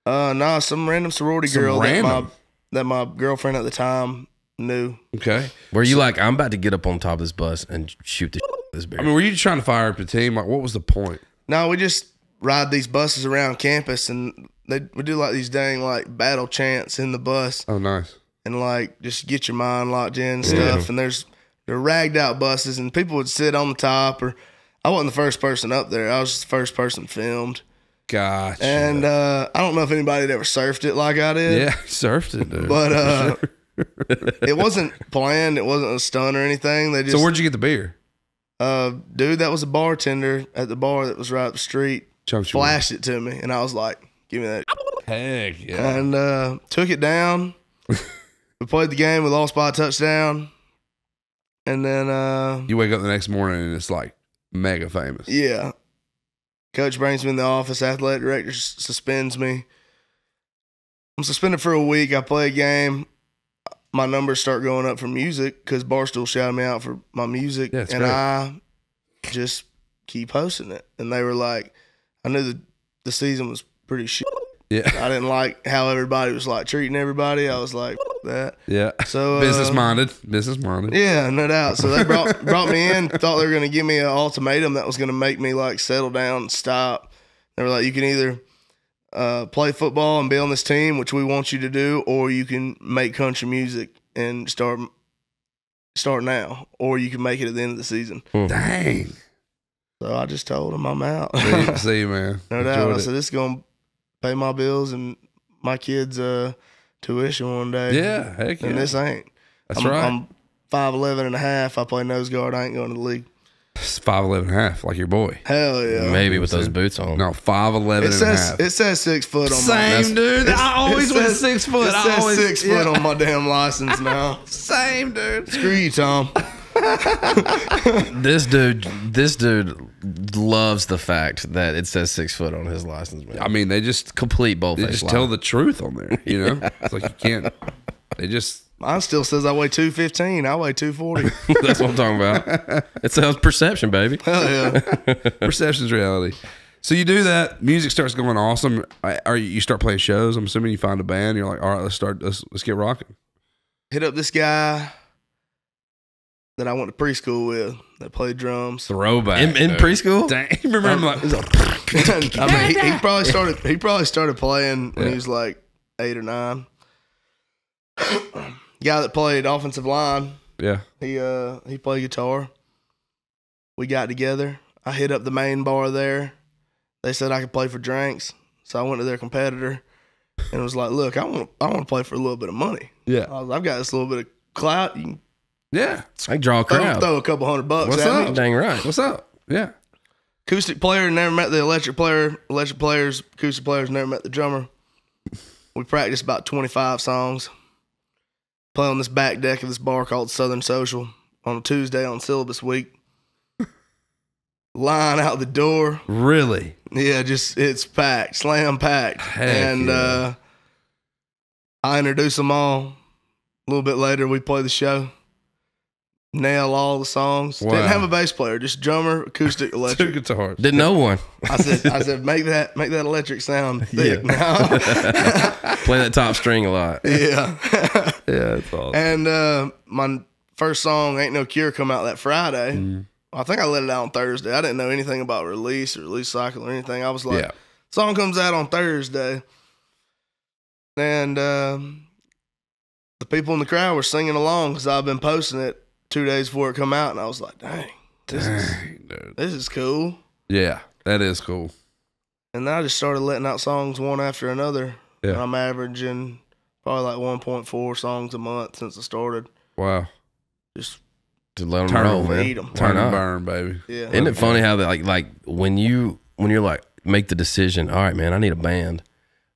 No, some random sorority girl that my girlfriend at the time knew. Okay. Were you like, I'm about to get up on top of this bus and shoot this beer? I mean, were you trying to fire up the team? Like, what was the point? No, we just ride these buses around campus, and we do like these dang like battle chants in the bus. Oh, nice. And like just get your mind locked in and stuff. And they're ragged out buses, and people would sit on the top. Or I wasn't the first person up there. I was just the first person filmed. Gotcha. And I don't know if anybody had ever surfed it like I did. Yeah, surfed it, dude. But it wasn't planned. It wasn't a stunt or anything. They just. So where'd you get the beer? Dude, that was a bartender at the bar that was right up the street. Flashed it to me, and I was like, "Give me that." Heck yeah! And took it down. We played the game. We lost by a touchdown. And then you wake up the next morning and it's like mega famous. Yeah. Coach brings me in the office. Athletic director suspends me. I'm suspended for a week. I play a game. My numbers start going up for music because Barstool shouted me out for my music. Yeah, and great. I just keep posting it. And they were like, I knew the season was pretty shit. Yeah. I didn't like how everybody was like treating everybody. I was like, that. Yeah. So business minded. Yeah, no doubt. So they brought me in, thought they were going to give me an ultimatum that was going to make me like settle down and stop. They were like, you can either play football and be on this team, which we want you to do, or you can make country music and start now, or you can make it at the end of the season. Dang. So I just told them I'm out. See, man. No doubt. I said, this is going to pay my bills and my kids' tuition one day. Yeah, heck yeah. And this ain't. That's right. I'm 5'11" and a half. I play nose guard. I ain't going to the league. It's 5'11" and a half, like your boy. Hell yeah. Maybe with those boots on. No, 5'11" and a half. It says 6 foot on Same, dude. I always went 6 foot. It says 6 foot on my damn license now. Same, dude. Screw you, Tom. This dude loves the fact that it says 6 foot on his license, man. I mean, they just complete boldface. They just tell the truth on there, you know? It's like you can't Mine still says I weigh 215. I weigh 240. That's what I'm talking about. It's a perception, baby. Hell yeah. Perception's reality. So you do that, music starts going awesome. You start playing shows. I'm assuming you find a band. You're like, all right, let's get rocking. Hit up this guy that I went to preschool with that played drums. Throwback in preschool. Dang, remember him like, I mean, he probably started playing when he was like 8 or 9. Guy that played offensive line. Yeah. He played guitar. We got together. I hit up the main bar there. They said I could play for drinks, so I went to their competitor and was like, "Look, I want to play for a little bit of money. Yeah, I've got this little bit of clout. You can I draw a crowd. throw a couple $100 What's at up? me. Dang right. What's up? Yeah. Acoustic player never met the electric player. Electric players, acoustic players never met the drummer. We practiced about 25 songs. Play on this back deck of this bar called Southern Social on a Tuesday on syllabus week. Line out the door. Really? Yeah, it's packed, slam packed. Yeah. I introduce them all. A little bit later, we play the show. Nail all the songs. Wow. Didn't have a bass player, just drummer, acoustic, electric. 2 guitars. Didn't know one. I said, make that electric sound thick now. Play that top string a lot. Yeah. Yeah, that's awesome. And my first song, Ain't No Cure, come out that Friday. I think I let it out on Thursday. I didn't know anything about release or release cycle or anything. I was like, song comes out on Thursday. And the people in the crowd were singing along because I've been posting it 2 days before it come out. And I was like, dang, this is cool. Yeah, that is cool. And then I just started letting out songs one after another. Yeah. And I'm averaging probably like 1.4 songs a month since I started. Wow. Just To let them roll, man. eat 'em. Turn Why and not? burn, baby. Yeah. Isn't it funny how that like when you're like make the decision, all right, man, I need a band.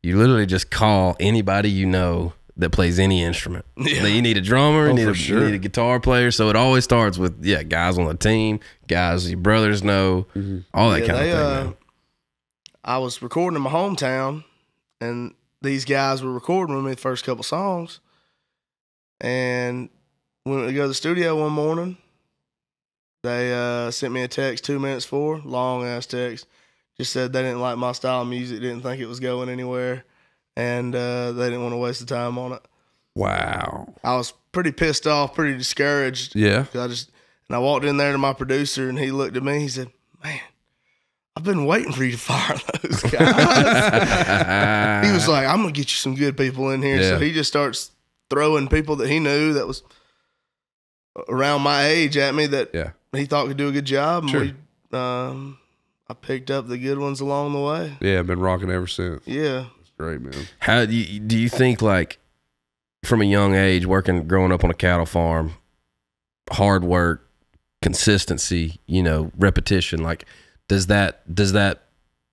You literally just call anybody you know that plays any instrument. Yeah. You need a drummer, you for sure. need a guitar player. So it always starts with guys on the team, guys your brothers know, all that kind of thing. Man. I was recording in my hometown, and these guys were recording with me the first couple songs. And when we go to the studio one morning, they sent me a text 2 minutes before, long ass text. Just said they didn't like my style of music, didn't think it was going anywhere, and they didn't want to waste the time on it. Wow. I was pretty pissed off, pretty discouraged. Yeah. I walked in there to my producer, and he looked at me. He said, "Man, I've been waiting for you to fire those guys." He was like, "I'm gonna get you some good people in here." Yeah. So he just starts throwing people that he knew that was around my age at me that he thought could do a good job. And Sure. I picked up the good ones along the way. Yeah, I've been rocking ever since. Yeah. It's great, man. How do you think, like, from a young age, growing up on a cattle farm, hard work, consistency, repetition, like, does that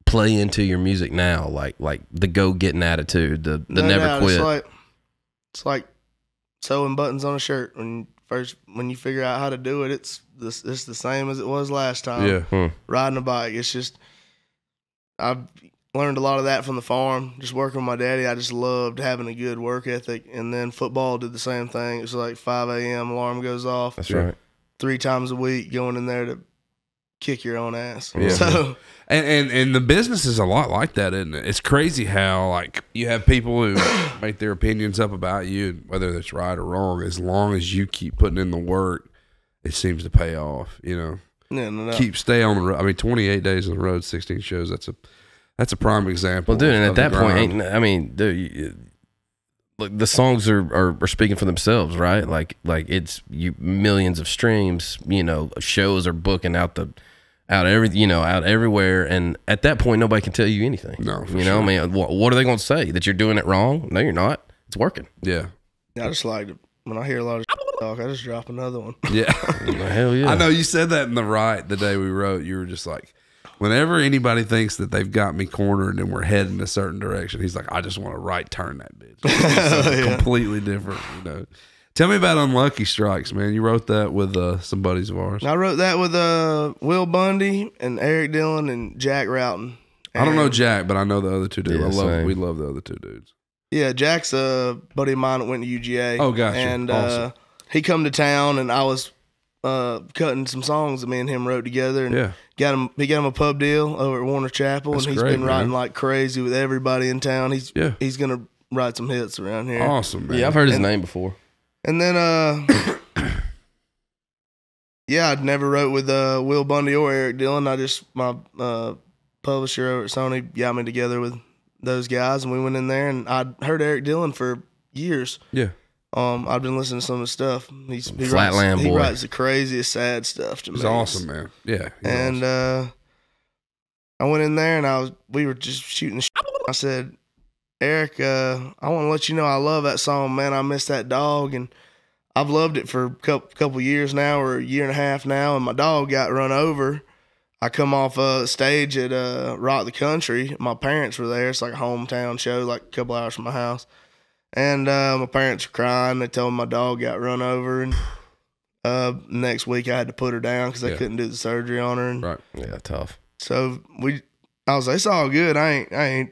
play into your music now? Like the go-getting attitude, the never quit. It's like sewing buttons on a shirt. When you figure out how to do it, it's the same as it was last time. Yeah. Riding a bike, it's just I've learned a lot of that from the farm. Just working with my daddy, I just loved having a good work ethic. And then football did the same thing. It was like 5 a.m. alarm goes off. That's right. 3 times a week, going in there to kick your own ass. Yeah. So and the business is a lot like that, isn't it? It's crazy how, like, you have people who make their opinions up about you, whether that's right or wrong. As long as you keep putting in the work, it seems to pay off. No. Stay on the road. I mean, 28 days on the road, 16 shows. That's a prime example. Well, dude, and at that point, grind. Look, the songs are speaking for themselves, right? Like it's millions of streams. Shows are booking out everywhere, and at that point, nobody can tell you anything. No, for sure. sure. I mean, what are they going to say? That you're doing it wrong? No, you're not. It's working. Yeah. I just like to, when I hear a lot of talk, I just drop another one. Yeah. Hell yeah. I know you said that in the day we wrote. You were just like, whenever anybody thinks that they've got me cornered and we're heading a certain direction, he's like, I just want to right turn that bitch. Completely different, Tell me about Unlucky Strikes, man. You wrote that with some buddies of ours. I wrote that with Will Bundy and Eric Dillon and Jack Routon. I don't know Jack, but I know the other two dudes. Yeah, We love the other two dudes. Yeah, Jack's a buddy of mine that went to UGA. Oh, gotcha. And Awesome. he come to town, and I was cutting some songs that me and him wrote together. And he got him a pub deal over at Warner Chapel, That's and he's great, been writing man. like crazy with everybody in town. He's gonna write some hits around here. Awesome, man. Yeah, I've heard his name before. And then I'd never wrote with Will Bundy or Eric Dillon. I just my publisher over at Sony got me together with those guys, and we went in there, and I'd heard Eric Dillon for years. Yeah. I've been listening to some of his stuff. He Flatland writes, boy. He writes the craziest sad stuff to me. It's awesome, man. Yeah. And I went in there, and we were just shooting the shit. I said, Eric, I want to let you know I love that song, man. I miss that dog, and I've loved it for a couple years now, or a year and a half now, and my dog got run over. I come off stage at Rock the Country. My parents were there. It's like a hometown show, like a couple hours from my house. And my parents were crying. They told me my dog got run over. And next week I had to put her down because they couldn't do the surgery on her. And right. Yeah, tough. so I was like, it's all good. I ain't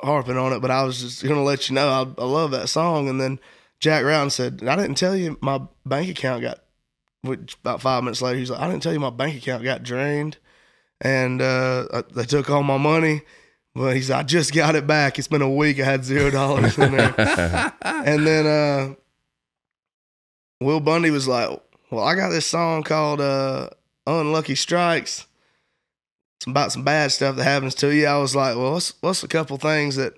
harping on it, but I was just going to let you know I love that song. And then Jack Routon said, I didn't tell you my bank account got, which about 5 minutes later, he's like, I didn't tell you my bank account got drained. And they took all my money. But he said, I just got it back. It's been a week. I had $0 in there. And then Will Bundy was like, well, I got this song called Unlucky Strikes. It's about some bad stuff that happens to you. I was like, well, what's a couple things that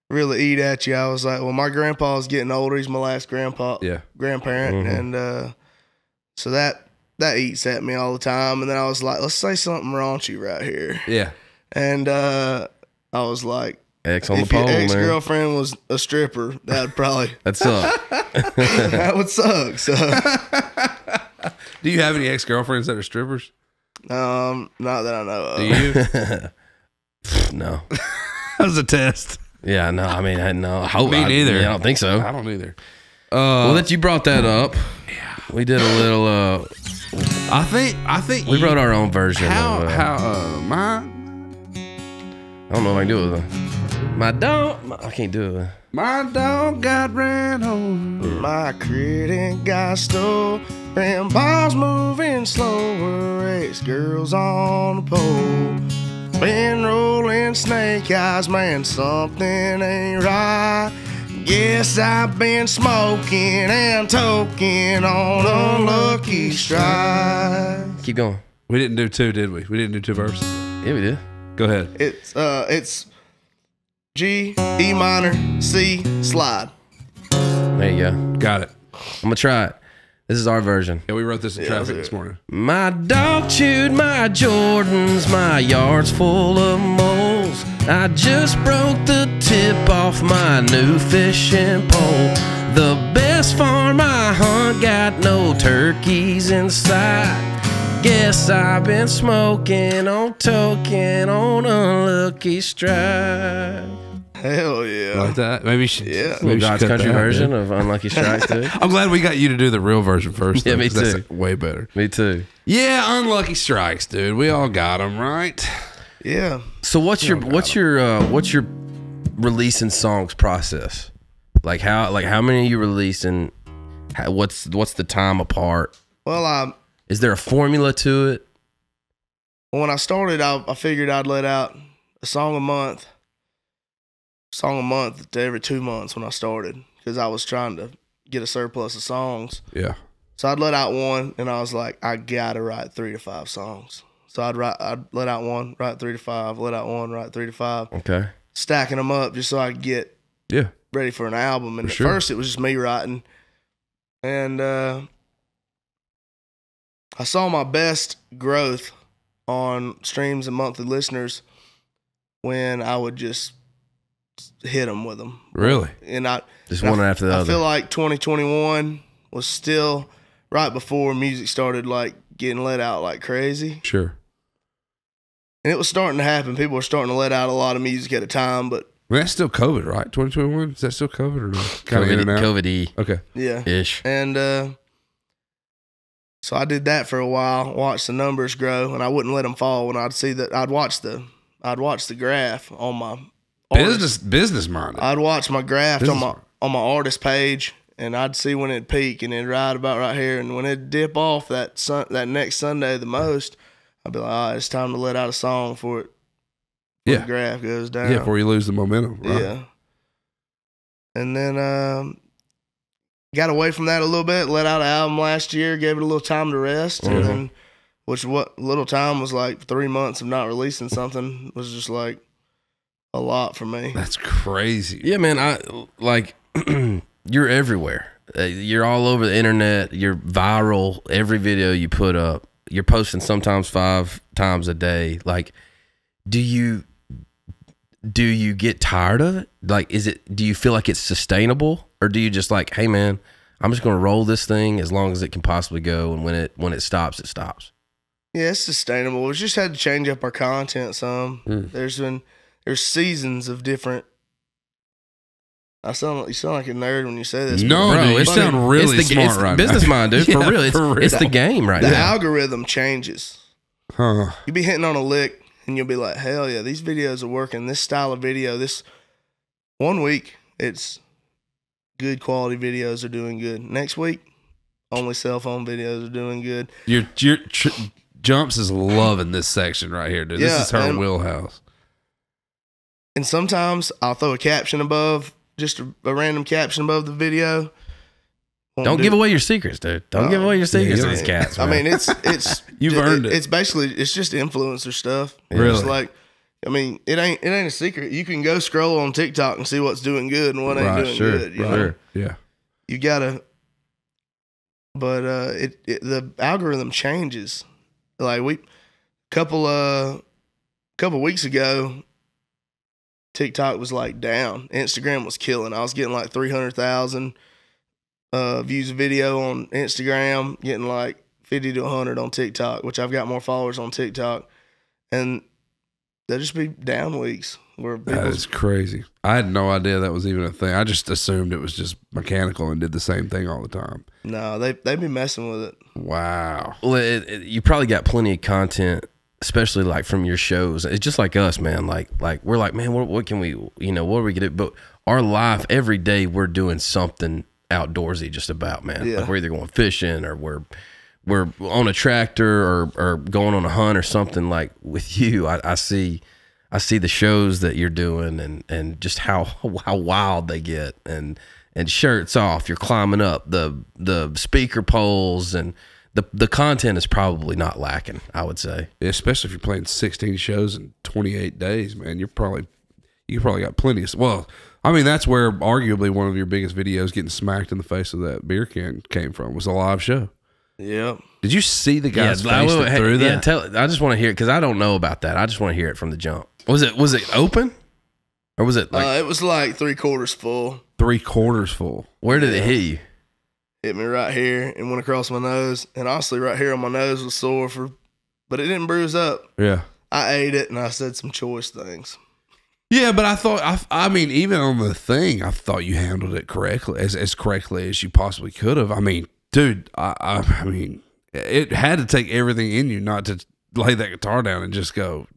really eat at you? I was like, well, my grandpa's getting older. He's my last grandparent. Mm-hmm. And so that eats at me all the time. And then I was like, let's say something raunchy right here. Yeah. And I was like, X on the if your pole, man. ex-girlfriend was a stripper, that'd probably That sucks. that would suck. So Do you have any ex-girlfriends that are strippers? not that I know of. Do you? No. That was a test. Yeah, no. I mean, no. I hope Me neither. I don't think so. I don't either. Well, that you brought that up. Yeah. We did a little. I think We wrote our own version. I don't know if I can do it. I can't do it. My dog got ran over. My credit got stole. Grandpa's moving slower. Ex-girls on the pole. Been rolling snake eyes, man. Something ain't right. Guess I've been smoking and toking on Unlucky Strikes. Keep going. We didn't do two, did we? We didn't do two verses. Yeah, we did. Go ahead. It's G, E minor, C, slide. There you go. Got it. I'm gonna try it. This is our version. Yeah, we wrote this in traffic this morning. My dog chewed my Jordans, my yard's full of moles. I just broke the tip off my new fishing pole. The best farm I hunt got no turkeys inside. Guess I've been smoking on token on Unlucky Strike. Hell yeah. Like that? Maybe you should. Yeah. Maybe you should God's cut country that, version dude. of Unlucky Strikes, dude. I'm glad we got you to do the real version first. Yeah, though, me 'cause that's too. like way better. Me too. Yeah, Unlucky Strikes, dude. We all got them, right? Yeah. So what's your releasing songs process? Like how many you release and what's the time apart? Well, Is there a formula to it? when I started, I figured I'd let out a song a month to every 2 months when I started, because I was trying to get a surplus of songs. Yeah. So I'd let out one, and I was like, I gotta write 3 to 5 songs. So I'd let out one, write 3 to 5, let out one, write 3 to 5, Okay. stacking them up just so I could get ready for an album. And at first it was just me writing. And I saw my best growth on streams and monthly listeners when I would just hit them with them. Really? And I Just one after the I other. feel like 2021 was still right before music started like getting let out like crazy. Sure. And it was starting to happen. People were starting to let out a lot of music at a time, but Well, that's still COVID, right? 2021? Is that still COVID or not? Kind of in and out? COVID-y Okay. yeah. ish. And so I did that for a while, watched the numbers grow, and I wouldn't let them fall. When I'd see that, I'd watch the graph on business minded. I'd watch my graph on my artist page, and I'd see when it'd peak, and it'd ride about right here, and when it'd dip off that next Sunday the most, I'd be like, all right, it's time to let out a song for it. The graph goes down. Yeah, before you lose the momentum. Right? Yeah. And then got away from that a little bit, let out an album last year, gave it a little time to rest, and then what little time was like 3 months of not releasing something was just like a lot for me. That's crazy. Yeah, man. I like you're everywhere. You're all over the internet. You're viral. Every video you put up, you're posting sometimes 5 times a day. Like, do you get tired of it? Like, do you feel like it's sustainable, or do you just like, hey man, I'm just going to roll this thing as long as it can possibly go, and when it stops, it stops. Yeah, it's sustainable. We just had to change up our content some. There's seasons of different. You sound like a nerd when you say this. No, bro, you sound really smart right now. Business mind, dude. For real, it's the game right now. The algorithm changes. You be hitting on a lick, and you'll be like, hell yeah, these videos are working. This style of video, this 1 week, it's good quality videos are doing good. Next week, only cell phone videos are doing good. Jumps is loving this section right here, dude. This is her wheelhouse. And sometimes I'll throw a caption above, just a random caption above the video. Don't give away your secrets, dude. Don't give away your secrets to these cats, man. I mean, it's you've earned it. It's basically just influencer stuff. Really? It's like, I mean, it ain't a secret. You can go scroll on TikTok and see what's doing good and what ain't doing good. You know? Yeah. You gotta, but the algorithm changes. Like couple weeks ago, TikTok was like down. Instagram was killing. I was getting like 300,000 views a video on Instagram, getting like 50 to 100 on TikTok, which I've got more followers on TikTok, and there'll just be down weeks where that is crazy. I had no idea that was even a thing. I just assumed it was just mechanical and did the same thing all the time. No, they be messing with it. Wow. Well, you probably got plenty of content, especially like from your shows. It's just like us, man. Like we're like, man, what can we, what are we gonna do? But our life every day, we're doing something outdoorsy, just about, man. Yeah. Like we're either going fishing or we're on a tractor or going on a hunt or something. Like with you, I see the shows that you're doing and just how wild they get, and shirts off, you're climbing up the speaker poles, and the content is probably not lacking, I would say. Yeah, especially if you're playing 16 shows in 28 days, man. You probably got plenty of. Well, I mean, that's where arguably one of your biggest videos getting smacked in the face with that beer can came from, was a live show. Yeah. Did you see the guy's face through that? I just want to hear it because I don't know about that. I just want to hear it from the jump. Was it open, or was it like? It was like 3/4 full. 3/4 full. Where did it hit you? Hit me right here and went across my nose, and honestly, right here on my nose was sore but it didn't bruise up. Yeah. I ate it and I said some choice things. Yeah, but I thought, I mean, even on the thing, I thought you handled it correctly, as correctly as you possibly could have. I mean, dude, I mean, it had to take everything in you not to lay that guitar down and just go,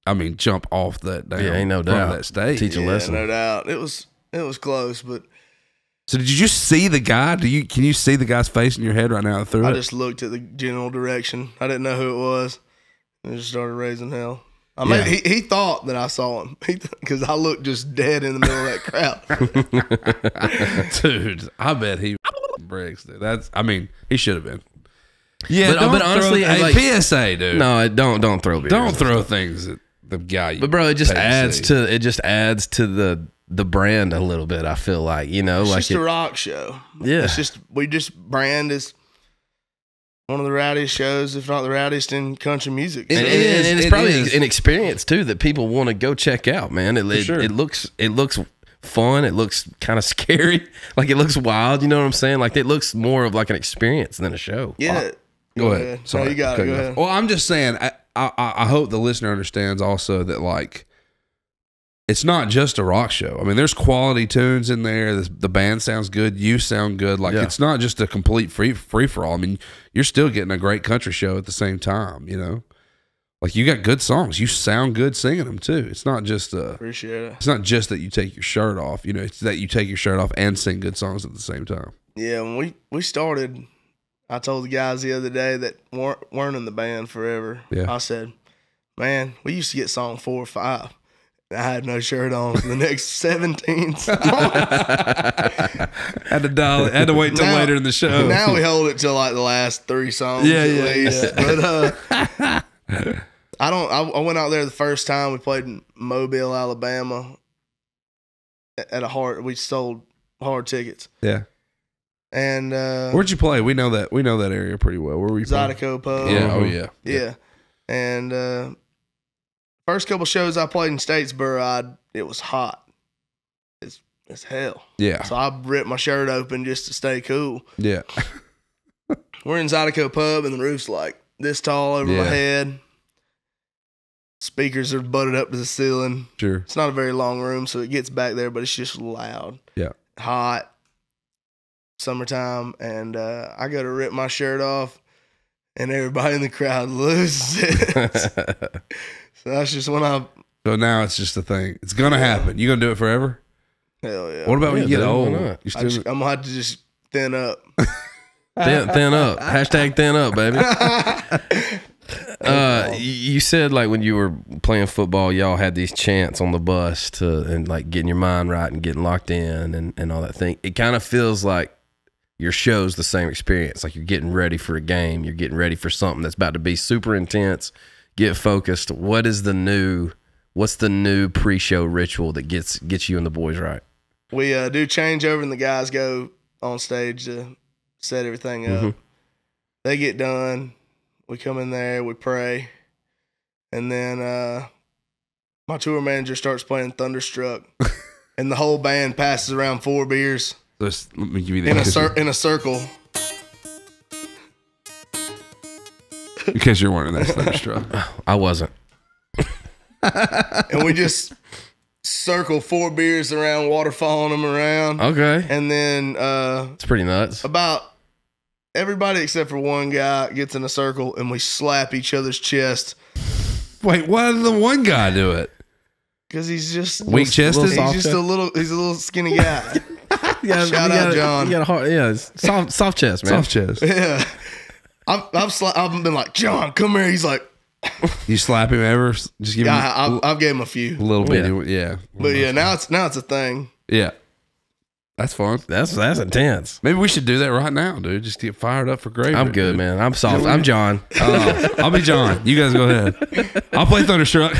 I mean, jump off that down. Yeah, ain't no doubt. That stage. Teach a lesson. No doubt. It was close, but. So did you just see the guy? Can you see the guy's face in your head right now through it? I just looked at the general direction. I didn't know who it was. And just started raising hell. I mean, he thought that I saw him because I looked just dead in the middle of that crowd. Dude, I bet he bricks. Dude, he should have been. Yeah, but honestly, like, PSA, dude. No, don't throw beers. Don't throw things at the guy. But bro, it just adds to the brand a little bit. I feel like, it's like just a rock show. Yeah, we just brand as one of the rowdiest shows, if not the rowdiest in country music. And it's probably an experience too that people want to go check out, man. It looks fun. It looks kind of scary. Like it looks wild. You know what I'm saying? Like it looks more of like an experience than a show. Yeah. Go ahead. Sorry, no, you got it. Go ahead. Well, I'm just saying. I hope the listener understands also that like it's not just a rock show. I mean, there's quality tunes in there. The band sounds good. You sound good. Like it's not just a complete free for all. I mean, you're still getting a great country show at the same time. Like, you got good songs. You sound good singing them too. It's not just appreciate it. It's not just that you take your shirt off. You know, it's that you take your shirt off and sing good songs at the same time. Yeah, when we started, I told the guys the other day that weren't in the band forever. Yeah. I said, man, we used to get song 4 or 5. I had no shirt on for the next 17 songs. Had to wait till later in the show. Now we hold it till like the last 3 songs at least. But I went out there the first time. We played in Mobile, Alabama. We sold hard tickets. Yeah. And where'd you play? We know that area pretty well. Where were you? Zydeco Pub. Yeah. Oh yeah. Yeah. And first couple shows I played in Statesboro, it was hot. It's hell. Yeah. So I ripped my shirt open just to stay cool. Yeah. We're in Zydeco Pub and the roof's like this tall over my head. Speakers are butted up to the ceiling. Sure. It's not a very long room, so it gets back there, but it's just loud. Yeah. Hot. Summertime. And I go to rip my shirt off, and everybody in the crowd loses it. So that's just when So now it's just a thing. It's gonna happen. You gonna do it forever? Hell yeah. What about when you get old? I'm gonna have to just thin up. Thin up. Hashtag thin up, baby. You said like when you were playing football, y'all had these chants on the bus and like getting your mind right and getting locked in and all that thing. It kind of feels like your show's the same experience. Like you're getting ready for a game. You're getting ready for something that's about to be super intense. Get focused. What's the new pre-show ritual that gets you and the boys right? We do changeover and the guys go on stage to set everything up. Mm-hmm. They get done. We come in there, we pray, and then my tour manager starts playing Thunderstruck, and the whole band passes around 4 beers let me give you the in a circle. Because you're wearing that Thunderstruck. I wasn't. And we just circle 4 beers around, waterfalling them around. Okay. And then it's pretty nuts. About everybody except for one guy gets in a circle and we slap each other's chest. Wait, why did the one guy do it? Because he's just weak chested. He's a little skinny guy. Shout out, John. You got a soft chest, man. Soft chest. Yeah. I've been like, John, come here. He's like, you slap him ever? Just give him. I've gave him a few, a little bit. Yeah. But yeah, now it's a thing. Yeah. That's fun. That's intense. Maybe we should do that right now, dude. Just get fired up for gravy. I'm good, man. I'm soft. I'm John. I'll be John. You guys go ahead. I'll play Thunderstruck.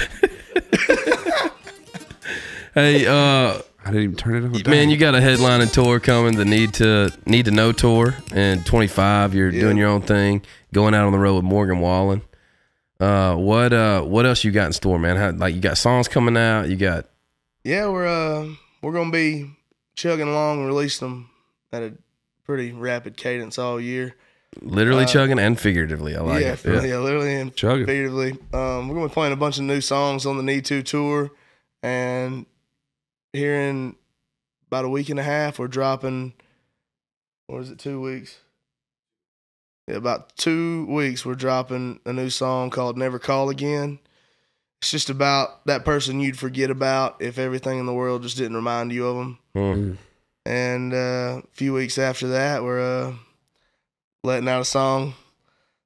Hey, I didn't even turn it on. Man, you got a headlining tour coming, the Need to Know tour. And 25, you're doing your own thing, going out on the road with Morgan Wallen. What else you got in store, man? You got songs coming out? You got? Yeah, we're gonna be chugging along and release them at a pretty rapid cadence all year. Literally chugging and figuratively. I like it. Yeah, literally and chugging. Figuratively. We're gonna be playing a bunch of new songs on the Need to tour, and here in about a week and a half, we're dropping. What is it? 2 weeks. Yeah, about 2 weeks, we're dropping a new song called Never Call Again. It's just about that person you'd forget about if everything in the world just didn't remind you of them. Mm-hmm. And a few weeks after that, we're letting out a song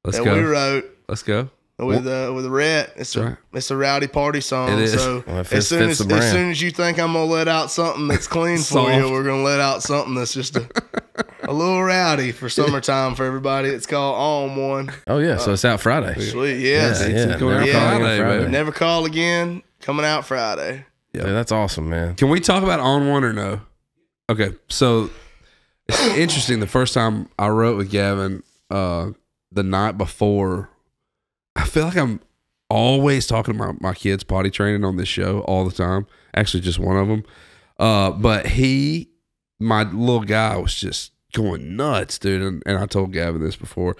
we wrote. Let's go. With Rhett. It's a rowdy party song. It is. So as soon as you think I'm gonna let out something that's clean for you, we're gonna let out something that's just a little rowdy for summertime for everybody. It's called On One. Oh yeah, so it's out Friday. Sweet, yes. Friday. Never Call Again, coming out Friday. Yeah, that's awesome, man. Can we talk about On One or no? Okay, so it's interesting. The first time I wrote with Gavin, the night before, I feel like I'm always talking about my kids potty training on this show all the time. Actually, just one of them. But my little guy was just going nuts, dude. And I told Gavin this before.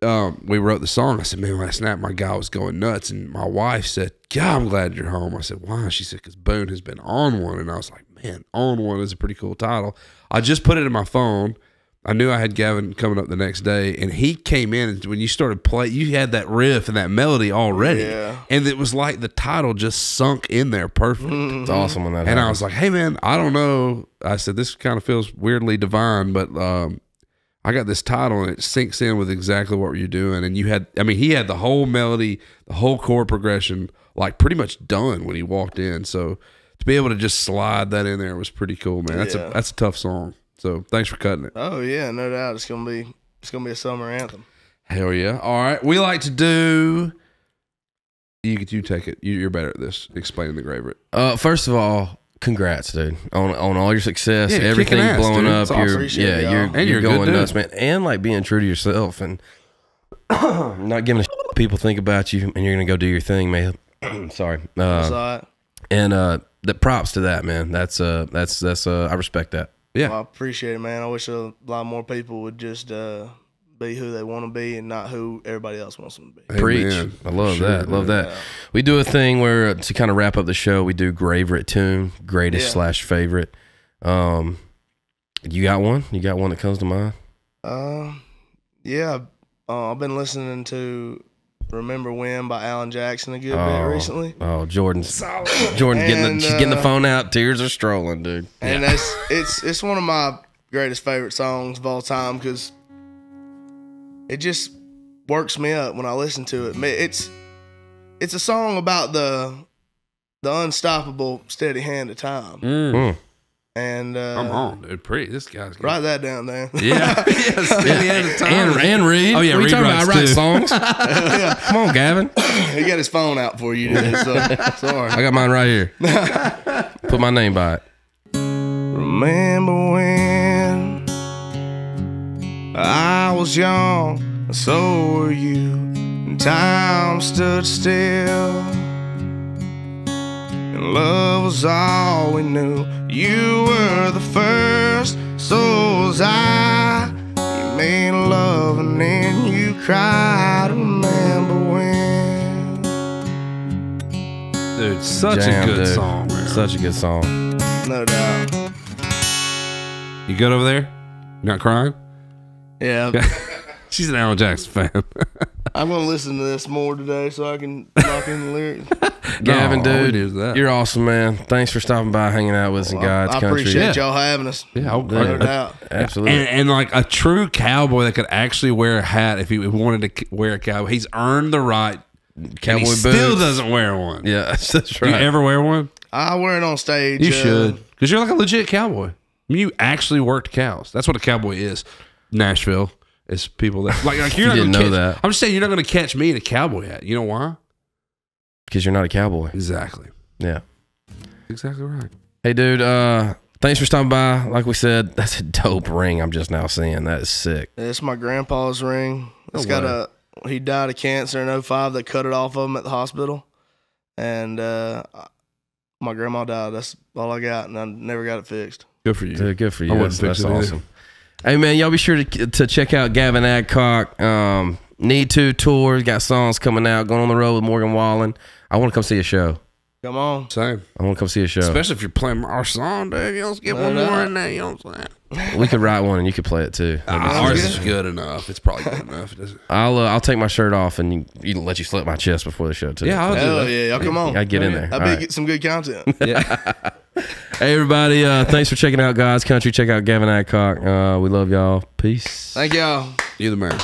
We wrote the song. I said, man, last night my guy was going nuts. And my wife said, God, I'm glad you're home. I said, why? She said, because Boone has been on one. And I was like, man, On One is a pretty cool title. I just put it in my phone. I knew I had Gavin coming up the next day, and he came in, and when you started playing, you had that riff and that melody already. Yeah. And it was like the title just sunk in there perfect. It's awesome when that And happens. I was like, hey, man, I don't know. I said, this kind of feels weirdly divine, but I got this title, and it sinks in with exactly what you're doing. And you had, I mean, he had the whole melody, the whole chord progression, like pretty much done when he walked in. So to be able to just slide that in there was pretty cool, man. That's a tough song. So thanks for cutting it. Oh yeah, no doubt. It's gonna be a summer anthem. Hell yeah! All right, we like to do. You take it. You're better at this. Explaining the grave root. First of all, congrats, dude, on all your success. Yeah, everything kicking ass, blowing dude. up. It's awesome. Appreciate it, y'all. And you're you're a good going dude. nuts, man. And like being true to yourself and not giving a shit what people think about you, and you're gonna go do your thing, man. Sorry. That's all right. And the props to that, man. That's I respect that. Yeah. Well, I appreciate it, man. I wish a lot more people would just be who they want to be and not who everybody else wants them to be. Preach. Amen. I love Sure, that. Love man. that. We do a thing where to kind of wrap up the show, we do Graverite tune, greatest / favorite. You got one? You got one that comes to mind? Yeah. I've been listening to Remember When by Alan Jackson a good bit recently. Oh, Jordan's getting the phone out. Tears are strolling, dude. And it's one of my greatest favorite songs of all time because it just works me up when I listen to it. It's a song about the unstoppable steady hand of time. And Come on, dude. Pretty. This guy's good. write that down, Dan. Yeah. Steady hand of time. And Reed. Oh, yeah, What you Reed talking about? I write writes, too. songs. Come on, Gavin. He got his phone out for you today, so sorry. I got mine right here. Put my name by it. Remember when I was young, and so were you, and time stood still, and love was all we knew. You were the first, so was I. You made love and then you cried. Remember when? Dude, such Jam, a good dude. song, man. Such a good song. No doubt. You good over there? You not crying? Yeah, She's an Alan Jackson fan. I'm gonna listen to this more today so I can lock in the lyrics. Gavin, all we dude, need is that. you're awesome, man. Thanks for stopping by, hanging out with us in God's I country. appreciate y'all having us. Yeah, No doubt. Absolutely. And like a true cowboy that could actually wear a hat if he wanted to wear a cowboy. He's earned the right. Cowboy and he boots. still doesn't wear one. Yeah, that's Do you right. ever wear one? I wear it on stage. You should. Because you're like a legit cowboy. I mean, you actually worked cows. That's what a cowboy is. Nashville is people that like you're not didn't gonna know catch, that. I'm just saying you're not going to catch me in a cowboy hat. You know why? Because you're not a cowboy. Exactly. Yeah. Exactly right. Hey, dude, thanks for stopping by. Like we said, that's a dope ring I'm just now seeing. That is sick. It's my grandpa's ring. It's got he died of cancer in 05. They cut it off of him at the hospital. And my grandma died. That's all I got, and I never got it fixed. Good for you. Dude, good for you. I wouldn't That's fix it either. awesome. Hey, man, y'all be sure to check out Gavin Adcock. Need to tours. Got songs coming out. Going on the road with Morgan Wallen. I want to come see a show. Come on. Same. I want to come see a show. Especially if you're playing our song, dude. You don't get one more in there. You know what I'm saying? We could write one and you could play it too. Ours is good enough. It's probably good enough. I'll take my shirt off and you let you slap my chest before the show too. Yeah, I'll do Hell that. yeah. Y'all come on. I get in there. That'd All be right. some good content. Hey everybody, thanks for checking out God's Country. Check out Gavin Adcock. We love y'all. Peace. Thank y'all. You're the man.